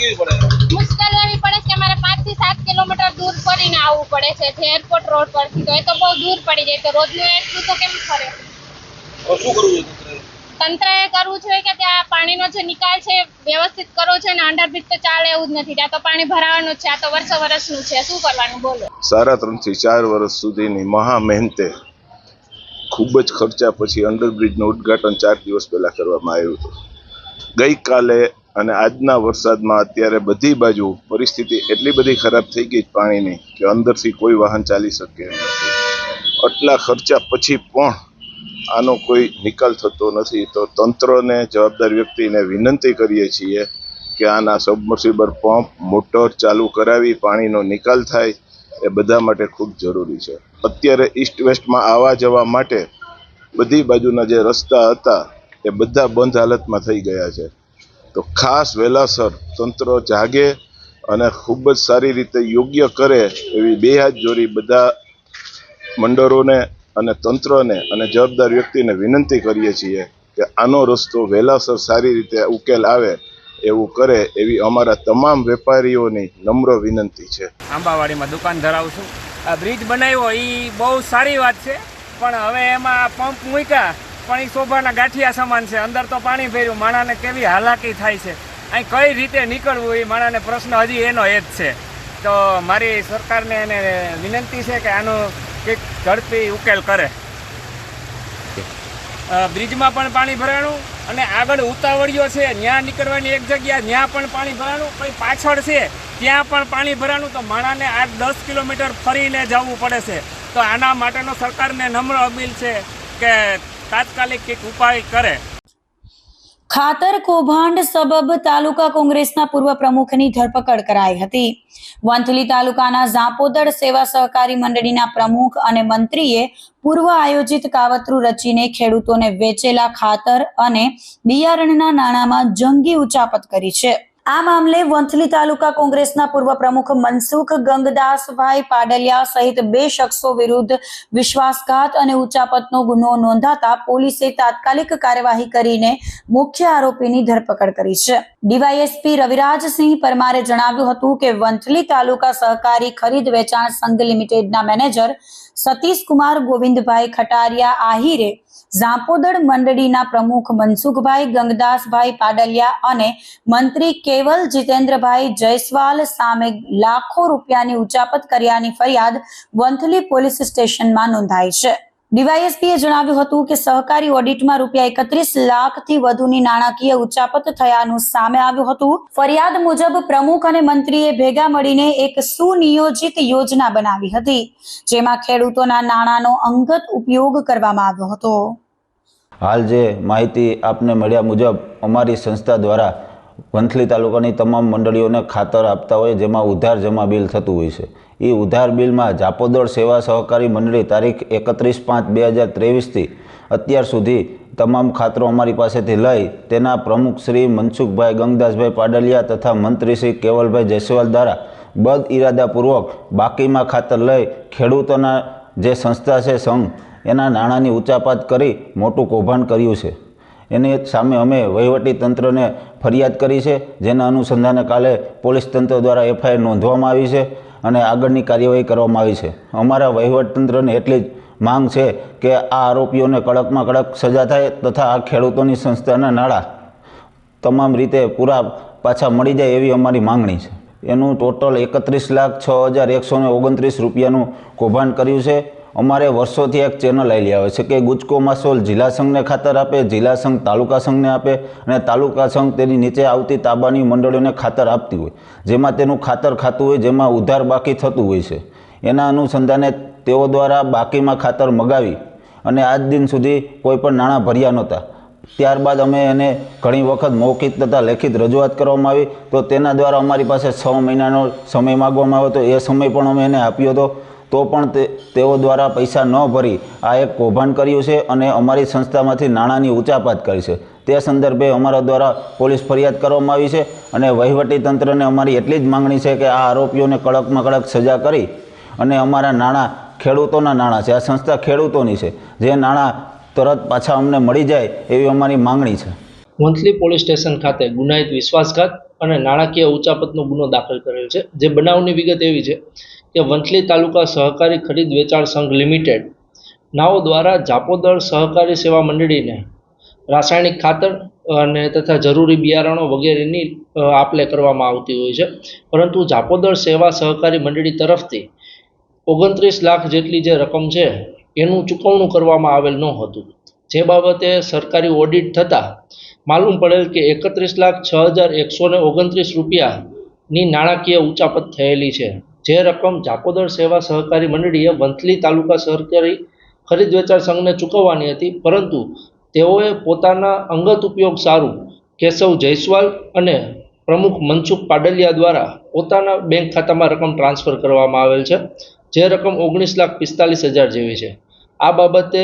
એવી પડે છે કે અમારે 5 થી 7 કિલોમીટર દૂર ફરીને આવવું પડે છે જે એરપોર્ટ રોડ પરથી, તો એ તો બહુ દૂર પડી જાય, તો રોજનું એટલું તો કેમ ફરે? શું કરવું? તંત્રએ કરવું જોઈએ કે ત્યાં પાણીનો જે નિકાલ છે વ્યવસ્થિત કરવો છે અને અંડરબ્રિજ તો ચાલે એવું જ નથી, ત્યાં તો પાણી ભરાવાનું જ છે, આ તો વર્ષનું છે, શું કરવાનું બોલો?
3.5 થી 4 વર્ષ સુધીની મહા મહેનતે ખૂબ જ ખર્ચા પછી અંડરબ્રિજનું ઉદ્ઘાટન 4 દિવસ પહેલા કરવામાં આવ્યું હતું. ગઈકાલે અને આજના વરસાદમાં અત્યારે બધી બાજુ પરિસ્થિતિ એટલી બધી ખરાબ થઈ ગઈ પાણીની કે અંદરથી કોઈ વાહન ચાલી શકે એમ નથી. આટલા ખર્ચા પછી પણ આનો કોઈ નિકાલ થતો નથી. તો તંત્રને, જવાબદાર વ્યક્તિને વિનંતી કરીએ છીએ કે આના સબમર્સિબલ પંપ, મોટર ચાલુ કરાવી પાણીનો નિકાલ થાય એ બધા માટે ખૂબ જરૂરી છે. અત્યારે ઈસ્ટ વેસ્ટમાં આવવા જવા માટે બધી બાજુના જે રસ્તા હતા એ બધા બંધ હાલતમાં થઈ ગયા છે. તો ખાસ વહેલાસર તંત્ર જાગે અને ખૂબ જ સારી રીતે યોગ્ય કરે એવી બે હાથ જોડી બધા મંડળોને અને તંત્રને અને જવાબદાર વ્યક્તિને વિનંતી કરીએ છીએ કે આનો રસ્તો વહેલાસર સારી રીતે ઉકેલ આવે એવું કરે એવી અમારા તમામ વેપારીઓની નમ્ર વિનંતી છે.
આંબાવાડીમાં દુકાન ધરાવું છું. આ બ્રિજ બનાવ્યો એ બહુ સારી વાત છે, પણ હવે એમાં પંપ મૂક્યા પણ એ શોભાના ગાંઠિયા સમાન છે, અંદર તો પાણી ભર્યું, માણસને કેવી હાલાકી થાય છે, અહીં કઈ રીતે નીકળવું એ માણસને પ્રશ્ન હજી એનો એ જ છે. તો મારી સરકારને એને વિનંતી છે કે આનો કંઈક ઝડપી ઉકેલ કરે. બ્રિજમાં પણ પાણી ભરાણું અને આગળ ઉતાવળીઓ છે ત્યાં નીકળવાની એક જગ્યા ત્યાં પણ પાણી ભરાણું, પછી પાછળ છે ત્યાં પણ પાણી ભરાણું, તો માણસને 8-10 કિલોમીટર ફરીને જવું પડે છે. તો આના માટેનો સરકારને નમ્ર અપીલ છે કે તાત્કાલિક કંઈક ઉપાય કરે.
ખાતર કૌભાંડ સબબ તાલુકા કોંગ્રેસના પૂર્વ પ્રમુખની ધરપકડ કરાઈ હતી. વંથલી તાલુકાના ઝાંપોદર સેવા સહકારી મંડળીના પ્રમુખ અને મંત્રીએ પૂર્વ આયોજિત કાવતરું રચીને ખેડૂતોને વેચેલા ખાતર અને બિયારણના નાણાંમાં જંગી ઉચાપત કરી છે. આ મામલે વંથલી તાલુકા કોંગ્રેસના પૂર્વ પ્રમુખ મનસુખ ગંગદાસભાઈ પાડલિયા સહિત 2 શખ્સો વિરુદ્ધ વિશ્વાસઘાત અને ઉચાપતનો ગુનો નોંધાતા પોલીસે તાત્કાલિક કાર્યવાહી કરીને મુખ્ય આરોપીની ધરપકડ કરી છે. ડીવાયએસપી રવિરાજસિંહ પરમારે જણાવ્યું હતું કે વંથલી તાલુકા સહકારી ખરીદ વેચાણ સંઘ લિમિટેડના મેનેજર સતીશકુમાર ગોવિંદભાઈ ખટારિયા આહિરે ઝાંપોદર મંડળીના પ્રમુખ મનસુખભાઈ ગંગદાસભાઈ પાડલિયા અને મંત્રી કેવલ જીતેન્દ્રભાઈ જયસ્વાલ સામે લાખો રૂપિયાની ઉચાપત કર્યાની ફરિયાદ વંથલી પોલીસ સ્ટેશનમાં નોંધાઈ છે. ડીવાયએસપીએ જણાવ્યું હતું કે સહકારી ઓડિટમાં રૂપિયા 31 લાખથી વધુની નાણાકીય ઉચાપત થયાનું સામે આવ્યું હતું. ફરિયાદ મુજબ પ્રમુખ અને મંત્રીએ ભેગા મળીને એક સુનિયોજિત યોજના બનાવી હતી, જેમાં ખેડૂતોના નાણાંનો અંગત ઉપયોગ કરવામાં આવ્યો હતો.
હાલ જે માહિતી આપને મળ્યા મુજબ અમારી સંસ્થા દ્વારા વંથલી તાલુકાની તમામ મંડળીઓને ખાતર આપતા હોય, જેમાં ઉધાર જમા બિલ થતું હોય છે. એ ઉધાર બિલમાં ઝાપોદર સેવા સહકારી મંડળી તારીખ 31/5/2023થી અત્યાર સુધી તમામ ખાતરો અમારી પાસેથી લઈ તેના પ્રમુખ શ્રી મનસુખભાઈ ગંગદાસભાઈ પાડલિયા તથા મંત્રી શ્રી કેવલભાઈ જયસ્વાલ દ્વારા બદ ઇરાદાપૂર્વક બાકીમાં ખાતર લઈ ખેડૂતોના જે સંસ્થા છે સંઘ એના નાણાંની ઉચાપાત કરી મોટું કૌભાંડ કર્યું છે. એની સામે અમે વહીવટી તંત્રને ફરિયાદ કરી છે, જેના અનુસંધાને કાલે પોલીસ તંત્ર દ્વારા FIR નોંધવામાં આવી છે અને આગળની કાર્યવાહી કરવામાં આવી છે. અમારા વહીવટતંત્રને એટલી જ માંગ છે કે આ આરોપીઓને કડકમાં કડક સજા થાય તથા આ ખેડૂતોની સંસ્થાના નાણાં તમામ રીતે પૂરા પાછા મળી જાય એવી અમારી માંગણી છે. એનું ટોટલ 31,06,129 રૂપિયાનું કૌભાંડ કર્યું છે. અમારે વર્ષોથી એક ચેનલ આવેલી આવે છે કે ગુજકો માસોલ જિલ્લા સંઘને ખાતર આપે, જિલ્લા સંઘ તાલુકા સંઘને આપે અને તાલુકા સંઘ તેની નીચે આવતી તાબાની મંડળીઓને ખાતર આપતી હોય, જેમાં તેનું ખાતર ખાતું હોય, જેમાં ઉધાર બાકી થતું હોય છે. એના અનુસંધાને તેઓ દ્વારા બાકીમાં ખાતર મગાવી અને આજ દિન સુધી કોઈ પણ નાણાં ભર્યા નહોતા. ત્યારબાદ અમે એને ઘણી વખત મૌખિક તથા લેખિત રજૂઆત કરવામાં આવી, તો તેના દ્વારા અમારી પાસે 6 મહિનાનો સમય માગવામાં આવ્યો હતો. એ સમય પણ અમે એને આપ્યો હતો, તો પણ તેઓ દ્વારા પૈસા ન ભરી આ એક કૌભાંડ કર્યું છે અને અમારી સંસ્થામાંથી નાણાંની ઉચાપાત કરી છે. તે સંદર્ભે અમારા દ્વારા પોલીસ ફરિયાદ કરવામાં આવી છે અને વહીવટી તંત્રને અમારી એટલી જ માંગણી છે કે આ આરોપીઓને કડકમાં કડક સજા કરી અને અમારા નાણાં ખેડૂતોના નાણાં છે, આ સંસ્થા ખેડૂતોની છે, જે નાણાં તરત પાછા અમને મળી જાય એવી અમારી માંગણી છે.
વંથલી પોલીસ સ્ટેશન ખાતે ગુનાહિત વિશ્વાસઘાત અને નાણાકીય ઉચાપતનો ગુનો દાખલ કરેલ છે. જે બનાવની વિગત એવી છે કે વંથલી તાલુકા સહકારી ખરીદ વેચાણ સંઘ લિમિટેડ નાઓ દ્વારા ઝાપોદર સહકારી સેવા મંડળીને રાસાયણિક ખાતર અને તથા જરૂરી બિયારણો વગેરેની આપ લે કરવામાં આવતી હોય છે. પરંતુ જાપોદર સેવા સહકારી મંડળી તરફથી 29 લાખ જેટલી જે રકમ છે એનું ચૂકવણું કરવામાં આવેલ ન હતું. જે બાબતે સરકારી ઓડિટ થતાં માલુમ પડેલ કે 31,06,129 રૂપિયાની નાણાકીય ઉચાપત થયેલી છે. જે રકમ જાપોદર સેવા સહકારી મંડળીએ વંથલી તાલુકા સહકારી ખરીદ વેચાણ સંઘને ચૂકવવાની હતી, પરંતુ તેઓએ પોતાના અંગત ઉપયોગ સારું કેશવ જયસ્વાલ અને પ્રમુખ મનસુખ પાડલિયા દ્વારા પોતાના બેંક ખાતામાં રકમ ટ્રાન્સફર કરવામાં આવેલ છે. જે રકમ 19,45,000 જેવી છે. આ બાબતે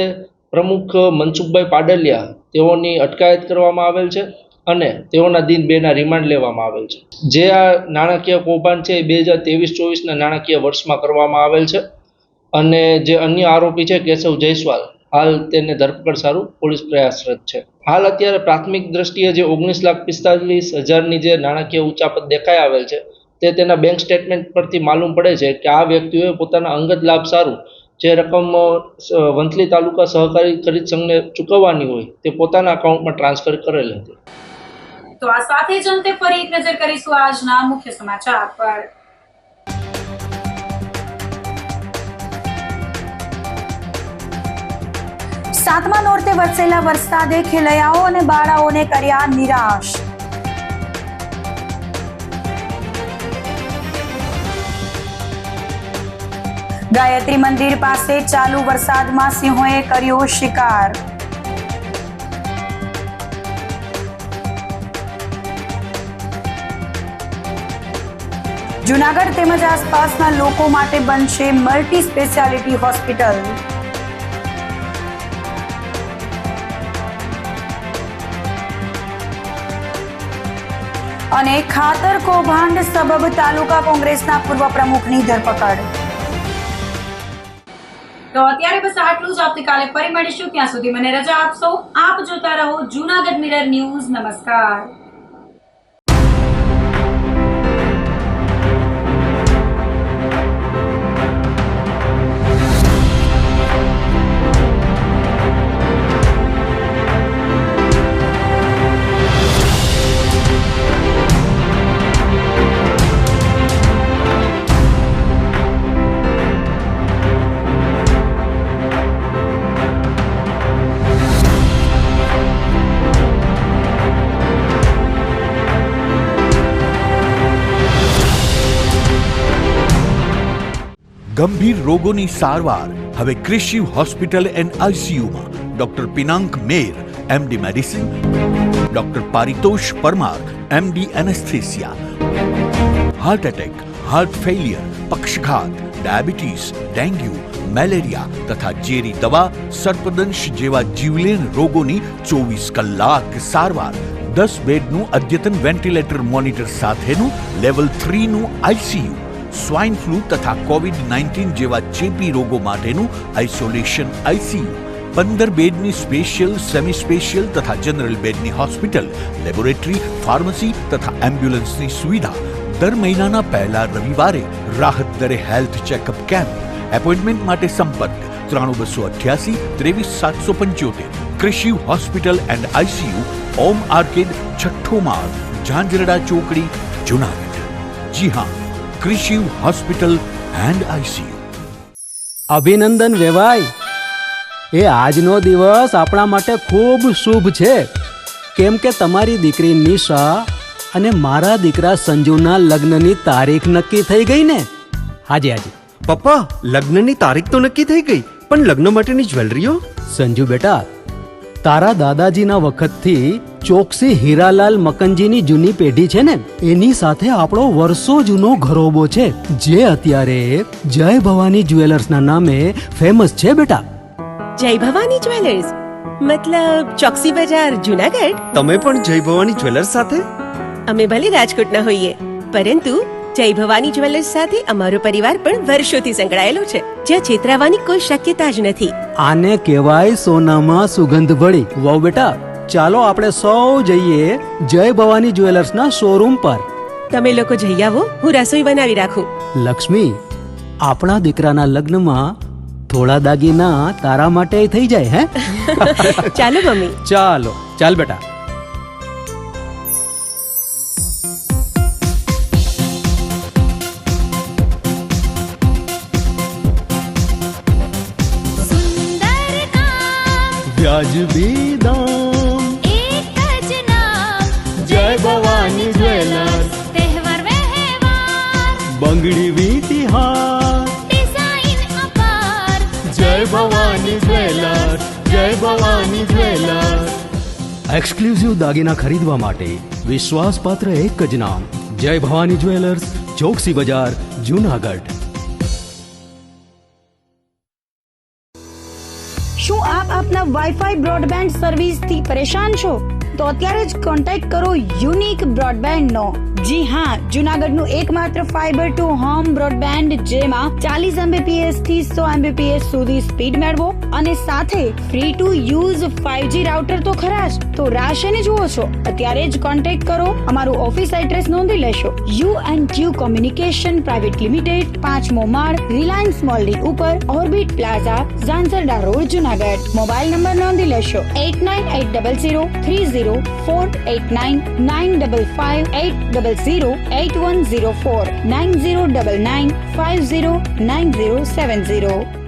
પ્રમુખ મનસુખભાઈ પાડલિયા તેઓની અટકાયત કરવામાં આવેલ છે અને તેઓના દિન 2ના રિમાન્ડ લેવામાં આવેલ છે. જે આ નાણાકીય કૌભાંડ છે એ 2023-24ના નાણાકીય વર્ષમાં કરવામાં આવેલ છે અને જે અન્ય આરોપી છે કેશવ જયસ્વાલ, હાલ તેને ધરપકડ સારું પોલીસ પ્રયાસરત છે. હાલ અત્યારે પ્રાથમિક દ્રષ્ટિએ જે 19,45,000ની જે નાણાકીય ઉચાપત દેખાઈ આવેલ છે તે તેના બેંક સ્ટેટમેન્ટ પરથી માલુમ પડે છે કે આ વ્યક્તિઓએ પોતાના અંગત લાભ સારું જે રકમ વંથલી તાલુકા સહકારી ખરીદ સંઘને ચૂકવવાની હોય તે પોતાના અકાઉન્ટમાં ટ્રાન્સફર કરેલ હતી.
તો આ સાથે જ અંતે ફરી એક નજર કરીશું આજના મુખ્ય સમાચાર પર.
સાતમા નોરતે વરસેલા વરસાદે ખેલૈયાઓ અને બાળાઓને કર્યા નિરાશ. ગાયત્રી મંદિર પાસે ચાલુ વરસાદમાં સિંહોએ કર્યો શિકાર. જૂનાગઢ તેમજ આસપાસના લોકો માટે બનશે મલ્ટી સ્પેશિયાલિટી હોસ્પિટલ. અને ખાતર કૌભાંડ સબબ તાલુકા કોંગ્રેસના પૂર્વ પ્રમુખની ધરપકડ.
તો અત્યારે બસ આટલું જ. આવતીકાલે ફરી મળીશું. ત્યાં સુધી મને રજા આપશો. આપ જોતા રહો જૂનાગઢ મિરર ન્યૂઝ. નમસ્કાર.
ગંભીર રોગોની સારવાર હવે કૃષિ હોસ્પિટલ એન્ડ આઈસીયુમાં doctor Pinank Mer, MD medicine, doctor Paritosh Parmar, MD anaesthesia. Heart attack, heart failure, પક્ષઘાત, ડાયાબિટીસ, ડેન્ગ્યુ, મેલેરિયા તથા ઝેરી દવા, સર્પદંશ જેવા જીવલેણ રોગોની 24 કલાક સારવાર. 10 બેડનું અદ્યતન વેન્ટિલેટર મોનિટર સાથેનું લેવલ 3નું આઈસીયુ. સ્વાઇન ફ્લૂ તથા કોવિડ-19 જેવા ચેપી રોગો માટેનું આઇસોલેશન આઈસીયુ. 15 બેડની સ્પેશિયલ, સેમી સ્પેશિયલ તથા જનરલ બેડની હોસ્પિટલ, લેબોરેટરી, ફાર્મસી તથા એમ્બ્યુલન્સની સુવિધા. દર મહિનાના પહેલા રવિવારે રાહત દરે હેલ્થ ચેકઅપ કેમ્પ. એપોઇન્ટમેન્ટ માટે સંપર્ક 9288 23775. કૃષિ hospital and ICU, Om arcade, છઠ્ઠો માળ, ઝાંઝરડા ચોકડી, જૂનાગઢ. જી હા, કૃષિ હોસ્પિટલ એન્ડ આઈસીયુ.
અભિનંદન વેવાઈ. એ આજનો દિવસ આપણા માટે ખૂબ શુભ છે, કેમ કે તમારી દીકરી નિશા અને મારા દીકરા સંજુના લગ્નની તારીખ નક્કી થઈ ગઈ ને. હાજી હાજી
પપ્પા, લગ્નની તારીખ તો નક્કી થઈ ગઈ, પણ લગ્ન માટેની જ્વેલરીઓ?
સંજુ બેટા, તારા દાદાજીના વખતથી ચોકસી હીરાલાલ મકનજીની જૂની પેઢી છે ને, એની સાથે આપણો વર્ષો જૂનો ઘરોબો છે, જે અત્યારે જય ભવાની જ્વેલર્સના નામે ફેમસ છે બેટા.
જય ભવાની જ્વેલર્સ મતલબ ચોકસી બજાર, જૂનાગઢ?
તમે પણ જય ભવાની જ્વેલર્સ સાથે?
અમે ભલે રાજકોટના હોઈએ, પરંતુ જય ભવાની જ્વેલર્સ સાથે અમારો પરિવાર પણ વર્ષોથી સંકળાયેલો છે, જ્યાં છેતરાવાની કોઈ શક્યતા જ નથી.
આને કહેવાય સોનામાં સુગંધ ભળી. વાવ બેટા, ચાલો આપણે સૌ જઈએ જય ભવાની જ્વેલર્સના શોરૂમ પર.
તમે લોકો જઈ આવો, હું રસોઈ બનાવી રાખું.
લક્ષ્મી, આપણા દીકરાના લગ્નમાં થોડા દાગીના તારા માટે થઈ જાય હે
ચાલો મમ્મી.
ચાલો ચાલ બેટા. વ્યાજબી દામ
એક જ નામ
જય ભવાની જ્વેલર્સ.
તહેવાર વ્યવહાર
બંગડી વીટી હાર
ડિઝાઇન અપાર
જય ભવાની જ્વેલર્સ. જય ભવાની જ્વેલર્સ. એક્સક્લુઝિવ દાગીના ખરીદવા માટે વિશ્વાસપાત્ર એક જ નામ જય ભવાની જ્વેલર્સ, ચોકસી બજાર, જુનાગઢ.
શું આપ આપના વાઈફાઈ બ્રોડબેન્ડ સર્વિસથી પરેશાન છો? તો અત્યારે જ કોન્ટેક્ટ કરો યુનિક બ્રોડબેન્ડ નો. જી હા, જુનાગઢનું એકમાત્ર ફાઈબર ટુ હોમ બ્રોડબેન્ડ જેમાં 40 Mbps થી 100 Mbps સુધી સ્પીડ મેળવો અને સાથે free to use 5G router તો ખરા જ. તો રાહ શેને જુઓ છો? અત્યારે જ કોન્ટેક્ટ કરો. અમારું ઓફિસ એડ્રેસ નોંધી લેશો. U&Q કોમ્યુનિકેશન પ્રાઇવેટ લિમિટેડ, 5મો માળ, રિલાયન્સ મોલની ઉપર, orbit plaza, Zanzarda road, Junagadh. Mobile number નોંધી લેશો 8980030489 95580808104 9099509070.